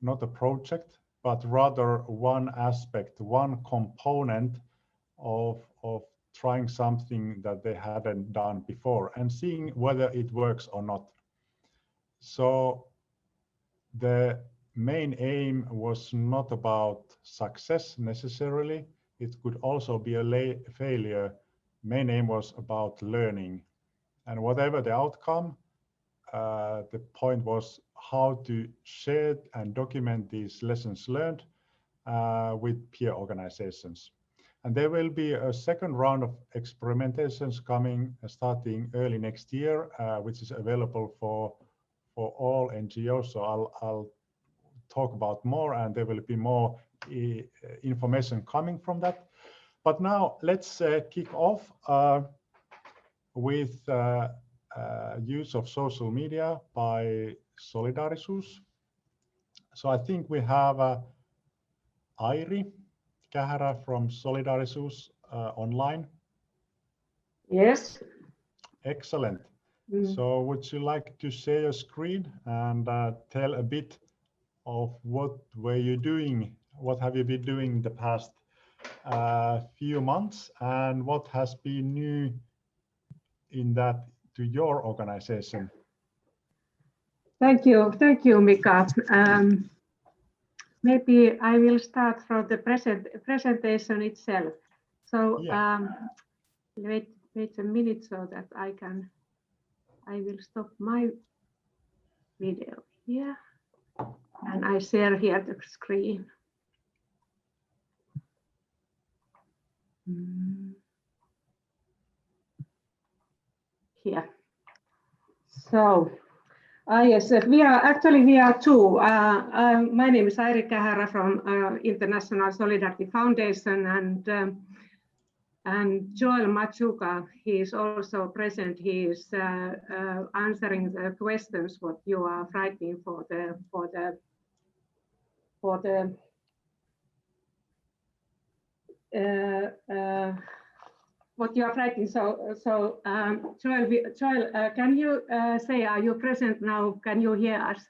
not a project, but rather one aspect, one component of trying something that they hadn't done before and seeing whether it works or not. So the main aim was not about success necessarily. It could also be a failure. Main aim was about learning. And whatever the outcome, the point was how to share and document these lessons learned with peer organizations. And there will be a second round of experimentations coming starting early next year, which is available for all NGOs. So I'll talk about more, and there will be more information coming from that. But now let's kick off with use of social media by Solidarisuus. So I think we have Airi Kähärä from Solidarisuus online. Yes. Excellent. So would you like to share your screen and tell a bit of what were you doing? What have you been doing the past few months, and what has been new in that to your organization? Thank you, Mika. Maybe I will start from the presentation itself. So yeah. Wait a minute so that I will stop my video here, and I share here the screen. Here. So, yes, we are two. My name is Airi Kähärä from International Solidarity Foundation, and Joel Machuca, he is also present. He is answering the questions what you are writing for the what you are writing. So Joel, can you say, are you present now? Can you hear us?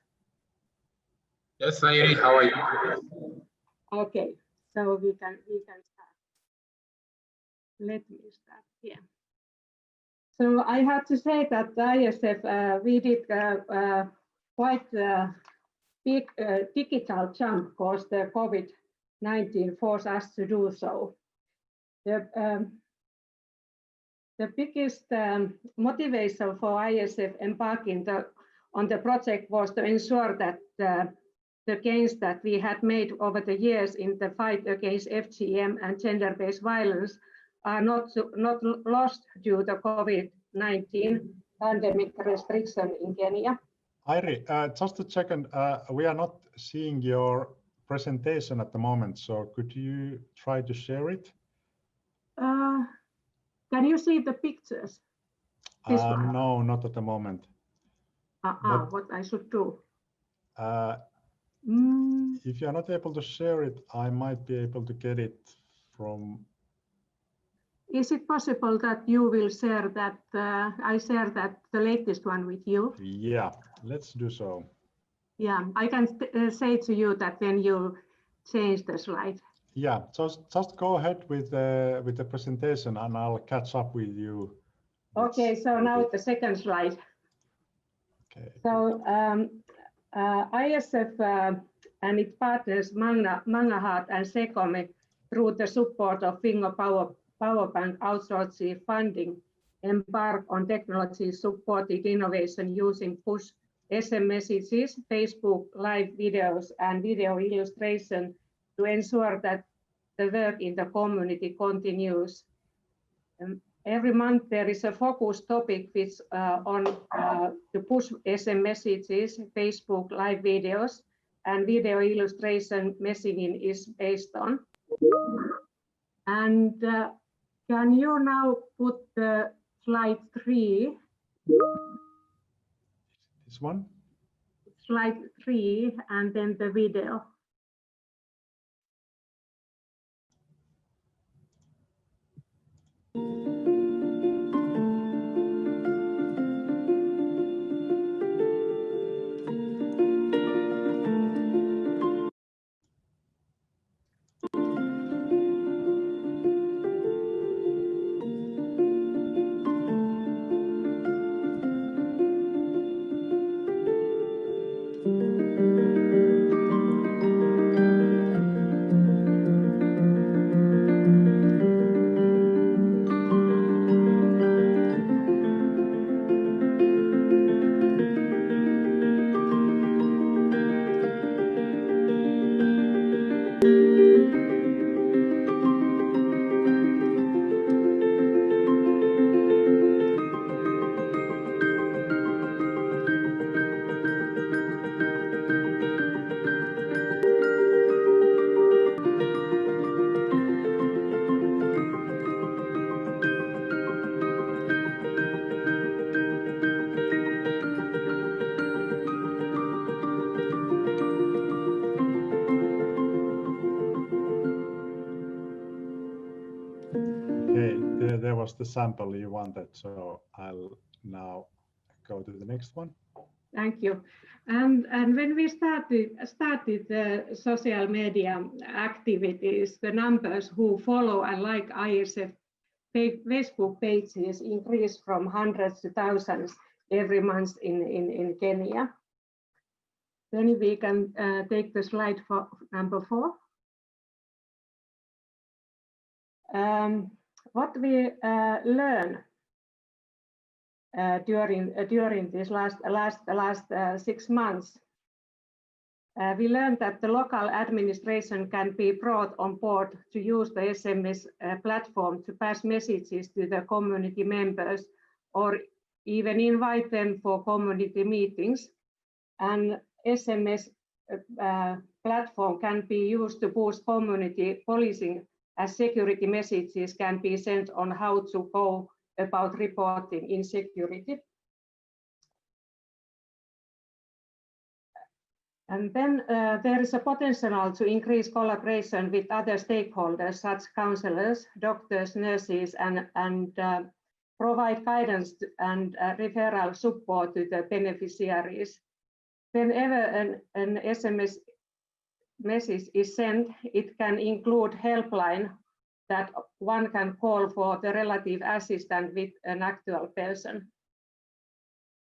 Yes, Airi, how are you? Okay, so we can start. Let me start here. So I have to say that ISF, we did quite a big digital jump because the COVID-19 forced us to do so. The biggest motivation for ISF embarking on the project was to ensure that the gains that we had made over the years in the fight against FGM and gender-based violence are not lost due to COVID-19 pandemic restriction in Kenya. Airi, just a second, we are not seeing your presentation at the moment, so could you try to share it? Can you see the pictures? No, not at the moment. What I should do? If you are not able to share it, I might be able to get it from. Is it possible that you will share that? I share that the latest one with you. Yeah, let's do so. Yeah, I can say to you that when you change the slide. Yeah, just go ahead with the presentation, and I'll catch up with you. Okay, so now the second slide. Okay. So ISF and its partners Mangahat and Secome, through the support of Fingo Powerbank outsourcing funding, embark on technology-supported innovation using push SM messages, Facebook live videos, and video illustration to ensure that the work in the community continues. Every month there is a focus topic which on to push SM messages, Facebook live videos, and video illustration messaging is based on. And can you now put the slide 3? This one? Slide 3, and then the video. there was the sample you wanted, so I'll now go to the next one. Thank you. And when we started the social media activities, the numbers who follow and like ISF Facebook pages increased from hundreds to thousands every month in Kenya. Then we can take the slide for number 4. What we learn during this last 6 months, we learned that the local administration can be brought on board to use the SMS platform to pass messages to the community members or even invite them for community meetings. And SMS platform can be used to boost community policing, as security messages can be sent on how to go about reporting insecurity. And then there is a potential to increase collaboration with other stakeholders, such counsellors, doctors, nurses, and provide guidance and referral support to the beneficiaries. Whenever an SMS message is sent, it can include helpline that one can call for the relative assistant with an actual person.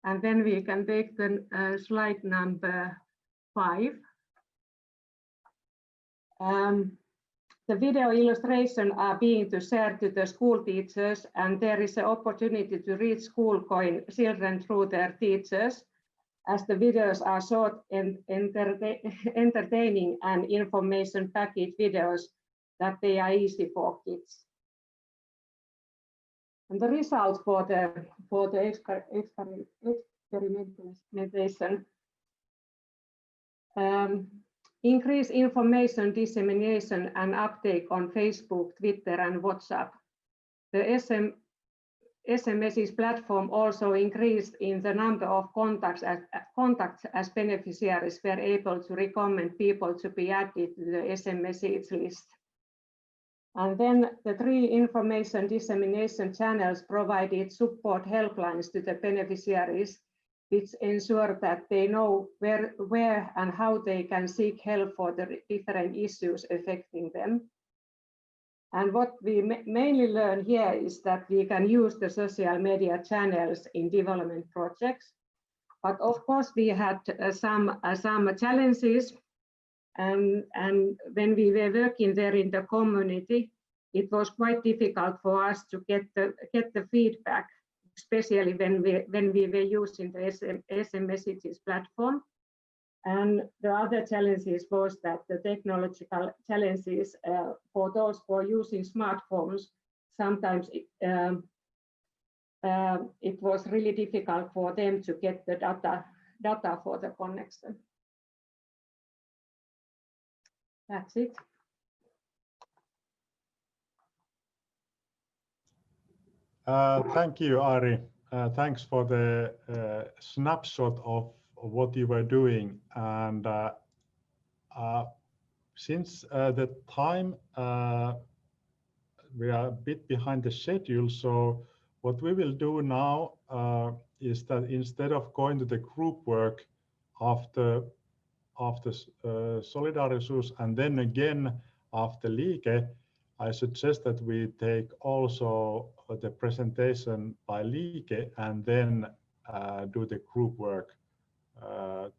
And then we can take the slide number 5. The video illustration are being shared to the school teachers, and there is an opportunity to reach school-going children through their teachers, as the videos are short and entertaining and information package videos that they are easy for kids. And the result for the experimentation, increase information dissemination and uptake on Facebook, Twitter, and WhatsApp. The SMS platform also increased in the number of contacts as beneficiaries were able to recommend people to be added to the SMS list. And then the 3 information dissemination channels provided support helplines to the beneficiaries, which ensure that they know where and how they can seek help for the different issues affecting them. And what we mainly learn here is that we can use the social media channels in development projects. But of course, we had some challenges. And when we were working there in the community, it was quite difficult for us to get the feedback, especially when we were using the SMS platform. And the other challenges was that the technological challenges for those who are using smartphones, sometimes it was really difficult for them to get the data for the connection. That's it. Thank you, Ari. Thanks for the snapshot of what you were doing. And since the time, we are a bit behind the schedule. So what we will do now is that instead of going to the group work after Solidarisuus and then again after LiiKe, I suggest that we take also the presentation by LiiKe and then do the group work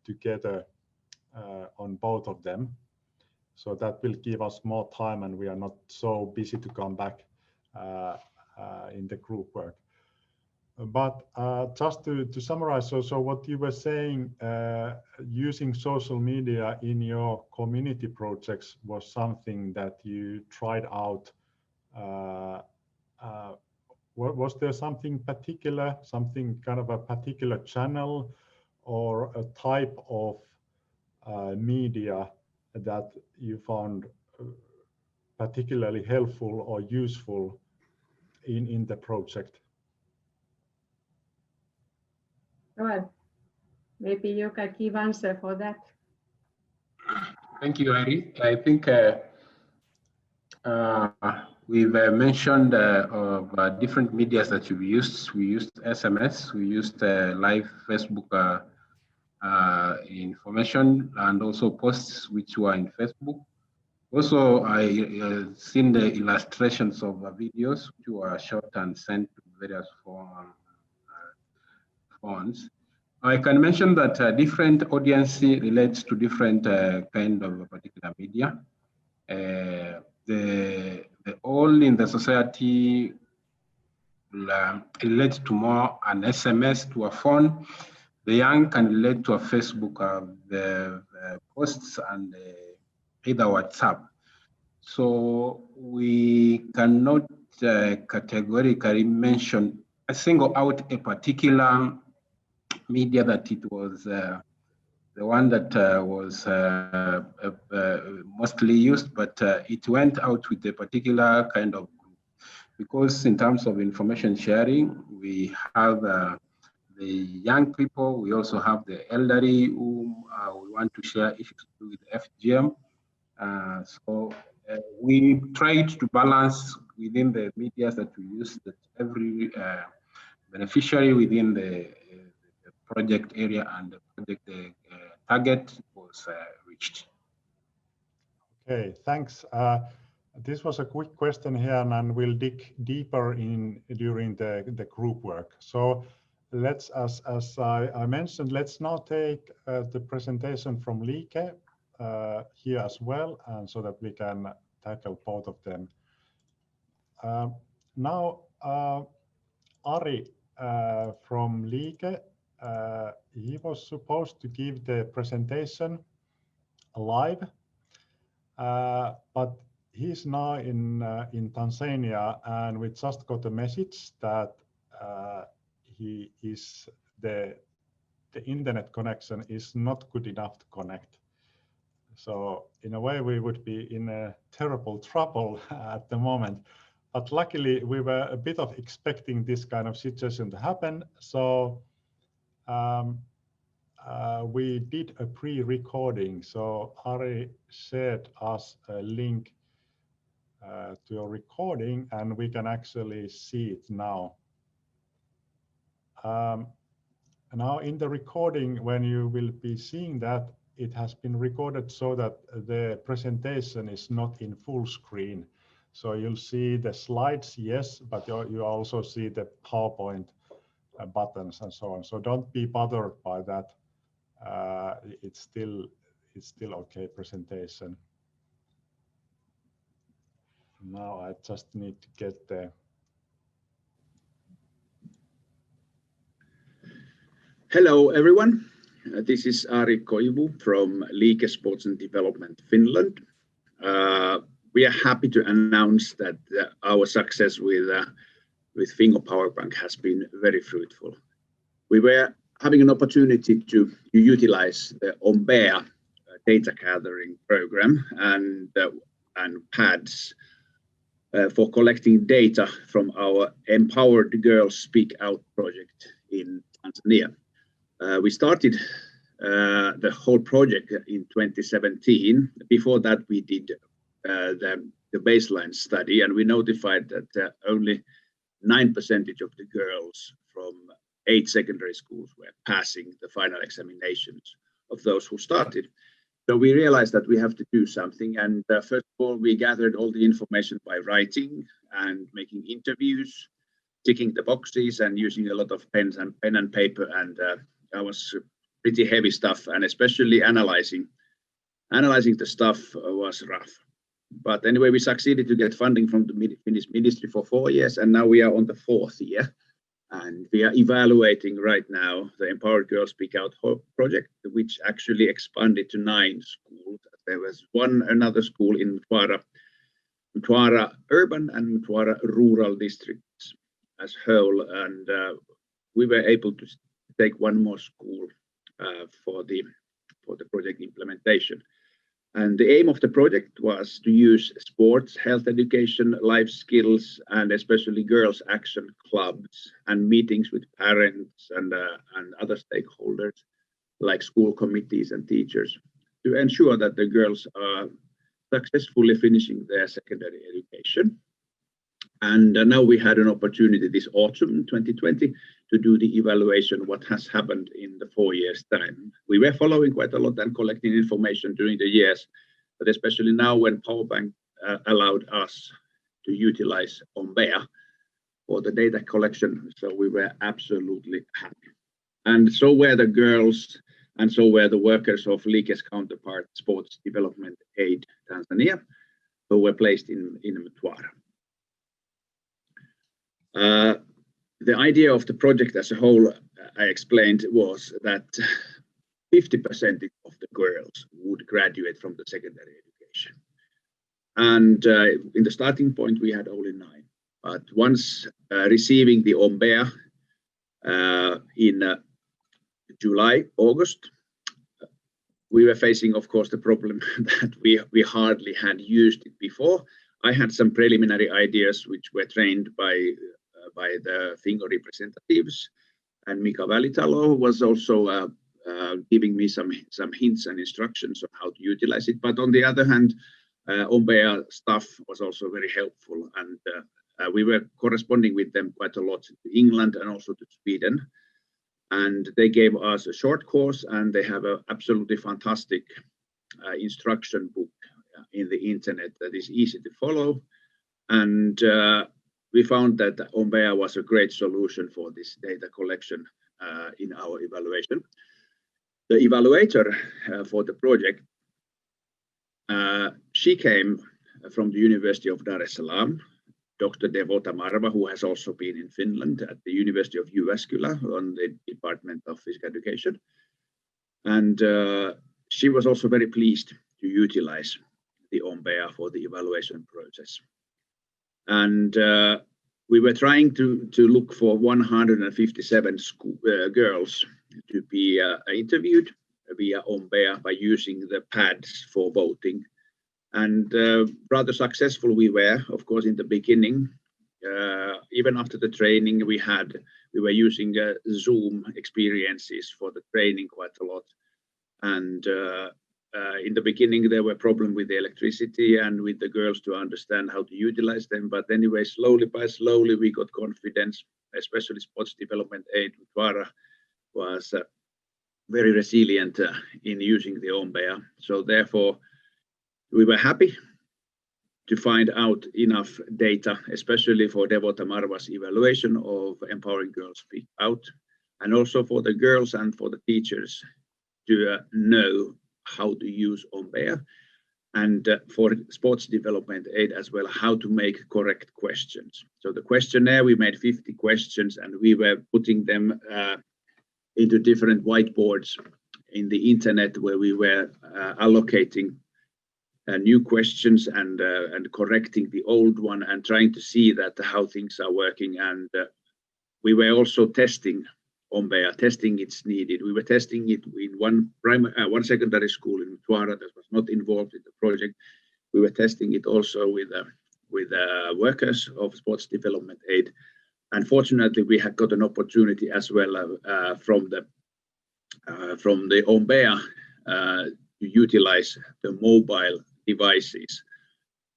together on both of them. So that will give us more time and we are not so busy to come back in the group work. But just to summarize, so what you were saying, using social media in your community projects was something that you tried out. Was there something particular, something kind of a particular channel or a type of media that you found particularly helpful or useful in the project? Well, maybe you can give answer for that. Thank you, Ari. I think we've mentioned of different medias that you've used. We used SMS, we used live Facebook information, and also posts which were in Facebook. Also, I seen the illustrations of videos which were shot and sent to various phones. I can mention that different audience relates to different kind of a particular media. The all in the society relate to more an SMS to a phone. The young can relate to a Facebook, the posts and either WhatsApp. So we cannot categorically mention single out a particular media that it was the one that was mostly used, but it went out with a particular kind of group. Because in terms of information sharing, we have the young people, we also have the elderly whom we want to share issues with FGM. So we tried to balance within the media that we use that every beneficiary within the project area and the project target was reached. Okay, thanks. This was a quick question here, and we'll dig deeper in during the group work. So let's, as I mentioned, let's now take the presentation from LiiKe here as well, and so that we can tackle both of them. Now, Ari from LiiKe, he was supposed to give the presentation live, but he's now in Tanzania, and we just got a message that he is the internet connection is not good enough to connect. So in a way, we would be in a terrible trouble at the moment. But luckily, we were a bit of expecting this kind of situation to happen. So we did a pre-recording. So Ari shared us a link to a recording, and we can actually see it now. Now in the recording, when you will be seeing that, it has been recorded so that the presentation is not in full screen. So you'll see the slides, yes, but you also see the PowerPoint buttons and so on. So don't be bothered by that. It's still okay presentation. Now I just need to get the. Hello, everyone. This is Ari Koivu from LiiKe Sports and Development Finland. We are happy to announce that our success with Fingo Power Bank has been very fruitful. We were having an opportunity to utilize the Ombea data gathering program and pads for collecting data from our Empowered Girls Speak Out project in Tanzania. We started the whole project in 2017. Before that, we did the baseline study, and we notified that only 9% of the girls from 8 secondary schools were passing the final examinations of those who started. So we realized that we have to do something, and first of all, we gathered all the information by writing and making interviews, ticking the boxes, and using a lot of pen and paper, and that was pretty heavy stuff, and especially analyzing the stuff was rough. But anyway, we succeeded to get funding from the Finnish ministry for 4 years, and now we are on the 4th year. And we are evaluating right now the Empowered Girls Speak Out project, which actually expanded to 9 schools. There was another school in Mtwara urban and Mtwara rural districts as whole, and we were able to take 1 more school for the project implementation. And the aim of the project was to use sports, health education, life skills, and especially girls' action clubs and meetings with parents and other stakeholders like school committees and teachers to ensure that the girls are successfully finishing their secondary education. And now we had an opportunity this autumn 2020 to do the evaluation what has happened in the 4 years time. We were following quite a lot and collecting information during the years, but especially now when PowerBank allowed us to utilize Ombea for the data collection. So we were absolutely happy. And so were the girls, and so were the workers of LiiKe's counterpart, Sports Development Aid Tanzania, who were placed in Mtwara. The idea of the project as a whole, I explained, was that 50% of the girls would graduate from the secondary education. And in the starting point, we had only 9. But once receiving the Ombea in July, August, we were facing, of course, the problem that we hardly had used it before. I had some preliminary ideas which were trained by the Fingo representatives, and Mika Välitalo was also giving me some hints and instructions on how to utilize it. But on the other hand, Ombea staff was also very helpful, and we were corresponding with them quite a lot to England and also to Sweden. And they gave us a short course, and they have an absolutely fantastic instruction book in the internet that is easy to follow. And we found that Ombea was a great solution for this data collection in our evaluation. The evaluator for the project, she came from the University of Dar es Salaam, Dr. Devota Marva, who has also been in Finland at the University of Jyväskylä on the Department of Physical Education. And she was also very pleased to utilize the Ombea for the evaluation process. And we were trying to look for 157 girls to be interviewed via Ombea by using the pads for voting. And rather successful we were, of course, in the beginning. Even after the training, we were using Zoom experiences for the training quite a lot. And in the beginning, there were problems with the electricity and with the girls to understand how to utilize them. But anyway, slowly by slowly, we got confidence, especially Sports Development Aid. Mtwara was very resilient in using the Ombea. So therefore, we were happy to find out enough data, especially for Devota Marva's evaluation of Empowering Girls Speak Out, and also for the girls and for the teachers to know how to use Ombea, and for Sports Development Aid as well, how to make correct questions. So the questionnaire, we made 50 questions, and we were putting them into different whiteboards in the internet, where we were allocating new questions and correcting the old one and trying to see that how things are working. And we were also testing Ombea, testing it's needed. We were testing it in one secondary school in Mtwara that was not involved in the project. We were testing it also with workers of Sports Development Aid. Unfortunately, we had got an opportunity as well from the Ombea to utilize the mobile devices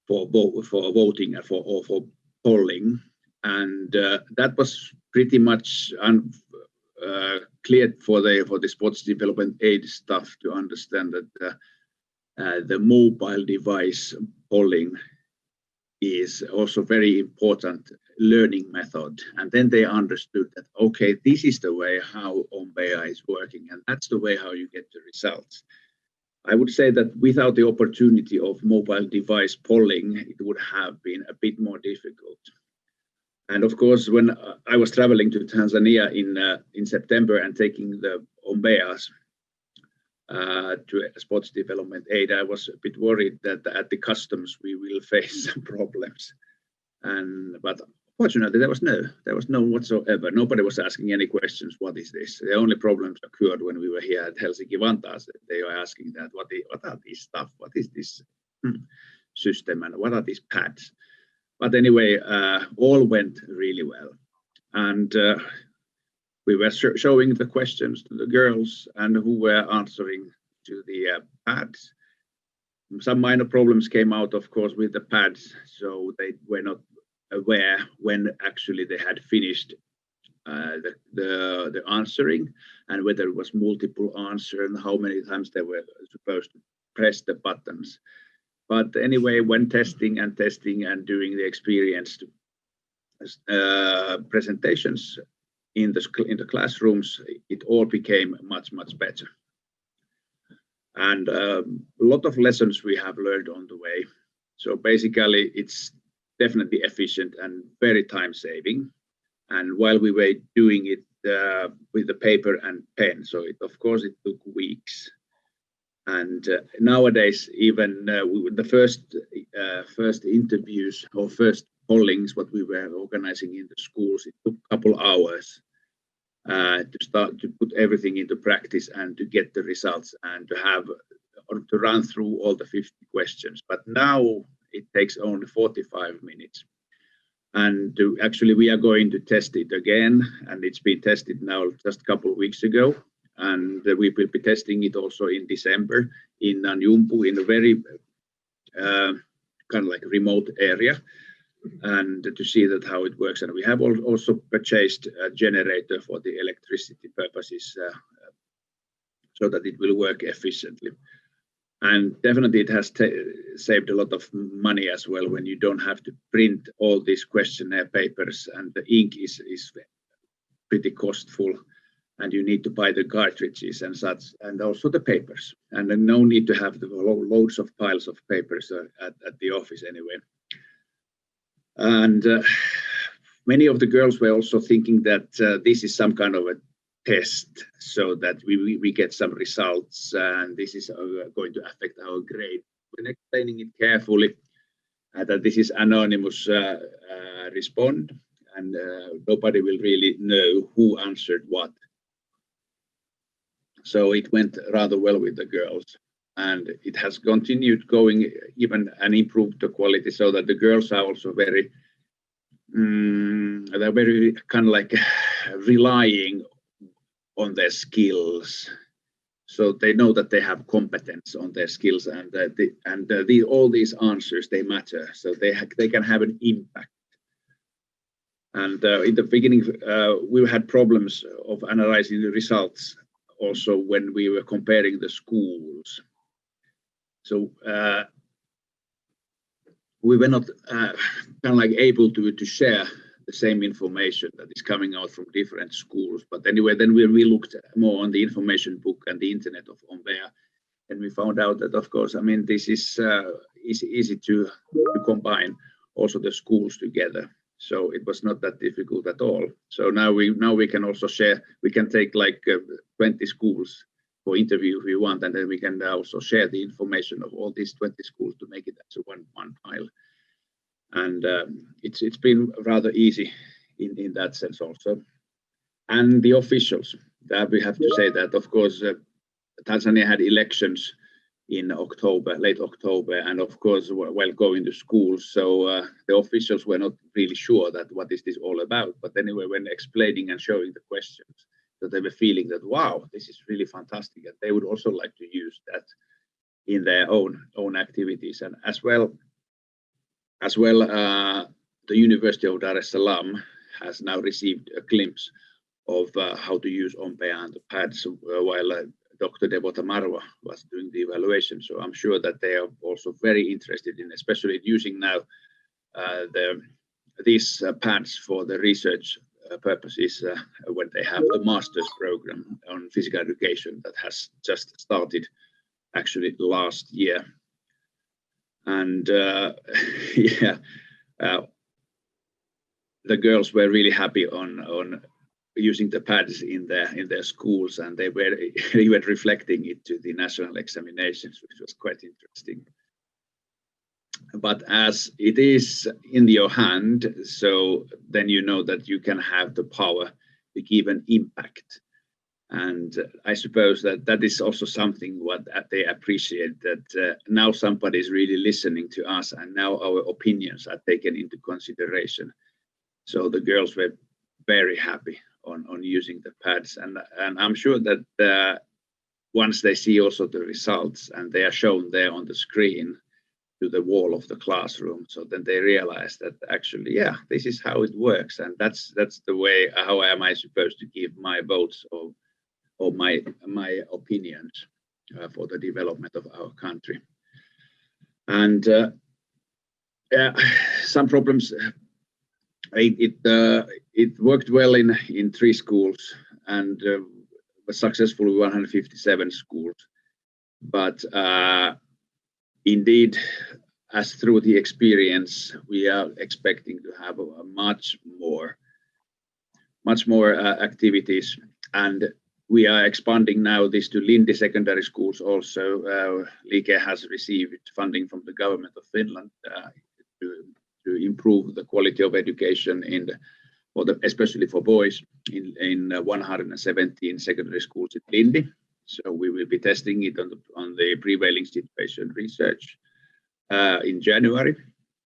for voting or for polling, and that was pretty much clear for the Sports Development Aid staff to understand that the mobile device polling is also very important learning method. And then they understood that, okay, this is the way how Ombea is working, and that's the way how you get the results. I would say that without the opportunity of mobile device polling, it would have been a bit more difficult. And of course, when I was traveling to Tanzania in September and taking the Ombeas to Sports Development Aid, I was a bit worried that at the customs we will face some problems. But fortunately, there was none whatsoever. Nobody was asking any questions. What is this? The only problems occurred when we were here at Helsinki-Vantaa. They were asking that what are these stuff? What is this system, and what are these pads? But anyway, all went really well, and we were showing the questions to the girls, and who were answering to the pads. Some minor problems came out, of course, with the pads, so they were not aware when actually they had finished the answering, and whether it was multiple answer and how many times they were supposed to press the buttons. But anyway, when testing and doing the experienced presentations in the classrooms, it all became much better. And a lot of lessons we have learned on the way. So basically, it's definitely efficient and very time saving. And while we were doing it with the paper and pen, so of course it took weeks. And nowadays, even the first interviews or first pollings, what we were organizing in the schools, it took a couple hours to start to put everything into practice and to get the results and to have or to run through all the 50 questions. But now it takes only 45 minutes. And actually, we are going to test it again, and it's been tested now just a couple of weeks ago. And we will be testing it also in December in Nanjumbu, in a very kind of like remote area, and to see that how it works. And we have also purchased a generator for the electricity purposes so that it will work efficiently. And definitely it has saved a lot of money as well when you don't have to print all these questionnaire papers, and the ink is pretty costful, and you need to buy the cartridges and such, and also the papers. And then no need to have the loads of piles of papers at the office anyway. And many of the girls were also thinking that this is some kind of a test, so that we get some results, and this is going to affect our grade. When explaining it carefully, that this is anonymous respond, and nobody will really know who answered what. So it went rather well with the girls, and it has continued going even and improved the quality, so that the girls are also very they're very kind of like relying on their skills, so they know that they have competence on their skills, and all these answers, they matter, so they can have an impact. And in the beginning, we had problems of analyzing the results also when we were comparing the schools. So we were not kind of like able to share the same information that is coming out from different schools. But anyway, then we looked more on the information book and the internet of Ombea, and we found out that, of course, I mean, this is easy to combine also the schools together. So it was not that difficult at all. So now we can also share. We can take like 20 schools for interview if we want, and then we can also share the information of all these 20 schools to make it as a one file. And it's been rather easy in that sense also. And the officials, that we have to say that, of course, Tanzania had elections in October, late October, and of course, while going to school, so the officials were not really sure that what is this all about. But anyway, when explaining and showing the questions, that they were feeling that, wow, this is really fantastic, and they would also like to use that in their own activities. And as well, the University of Dar es Salaam has now received a glimpse of how to use Ombea and the pads while Dr. Devota Marwa was doing the evaluation. So I'm sure that they are also very interested in, especially using now these pads for the research purposes when they have the master's program on physical education that has just started actually last year. And yeah, the girls were really happy on using the pads in their schools, and they were even reflecting it to the national examinations, which was quite interesting. But as it is in your hand, so then you know that you can have the power to give an impact. And I suppose that is also something what they appreciate, that now somebody is really listening to us, and now our opinions are taken into consideration. So the girls were very happy on using the pads, and I'm sure that once they see also the results and they are shown there on the screen, to the wall of the classroom. So then they realize that actually, yeah, this is how it works, and that's the way. How am I supposed to give my votes or my opinions for the development of our country? And some problems. It worked well in 3 schools and was successful in 157 schools. But indeed, as through the experience, we are expecting to have a much more activities, and we are expanding now this to Lindi secondary schools also. LiiKe has received funding from the government of Finland to improve the quality of education especially for boys in 117 secondary schools in Lindi. So we will be testing it on the prevailing situation research in January,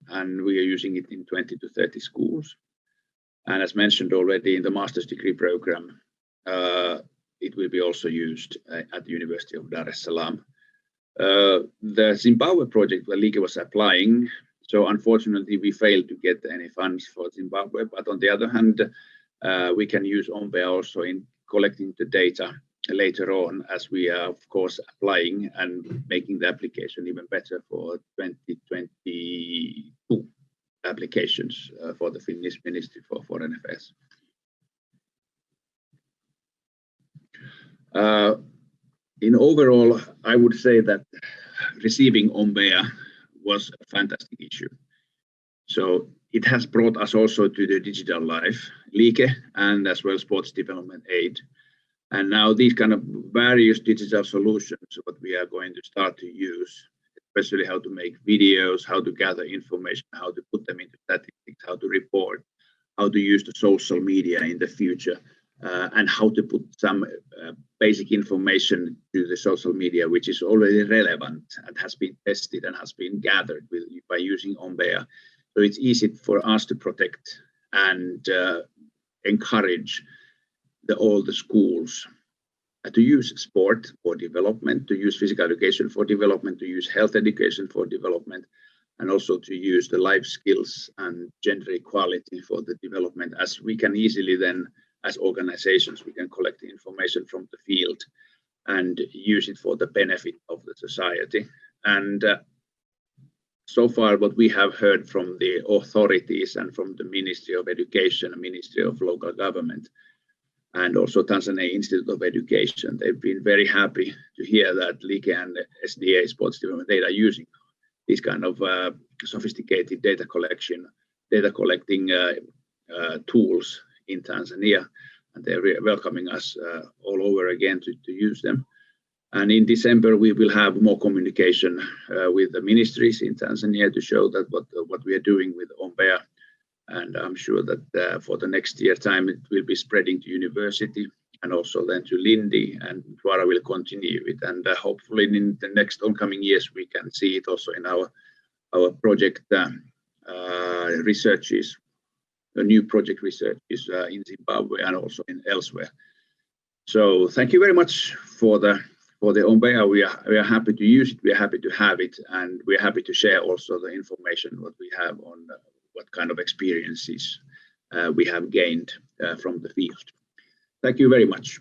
and we are using it in 20 to 30 schools. And as mentioned already in the master's degree program, it will be also used at the University of Dar es Salaam. The Zimbabwe project where LiiKe was applying, so unfortunately we failed to get any funds for Zimbabwe, but on the other hand, we can use Ombea also in collecting the data later on, as we are of course applying and making the application even better for 2022 applications for the Finnish Ministry for Foreign Affairs. In overall, I would say that receiving Ombea was a fantastic issue. So it has brought us also to the digital life, LiiKe, and as well sports development aid. And now these kind of various digital solutions, what we are going to start to use, especially how to make videos, how to gather information, how to put them into statistics, how to report, how to use the social media in the future, and how to put some basic information to the social media, which is already relevant and has been tested and has been gathered by using Ombea. So it's easy for us to protect and encourage all the schools to use sport for development, to use physical education for development, to use health education for development, and also to use the life skills and gender equality for the development, as we can easily then, as organizations, we can collect the information from the field and use it for the benefit of the society. And so far, what we have heard from the authorities and from the Ministry of Education, Ministry of Local Government, and also Tanzania Institute of Education, they've been very happy to hear that LiiKe and SDA Sports Development, they are using these kind of sophisticated data collecting tools in Tanzania, and they're welcoming us all over again to use them. And in December, we will have more communication with the ministries in Tanzania to show that what we are doing with Ombea. And I'm sure that for the next year time, it will be spreading to university and also then to Lindi, and Dwara will continue it. And hopefully in the next oncoming years, we can see it also in our project researches, new project researches in Zimbabwe and also in elsewhere. So thank you very much for the Ombea. We are happy to use it, we are happy to have it, and we are happy to share also the information what we have on what kind of experiences we have gained from the field. Thank you very much.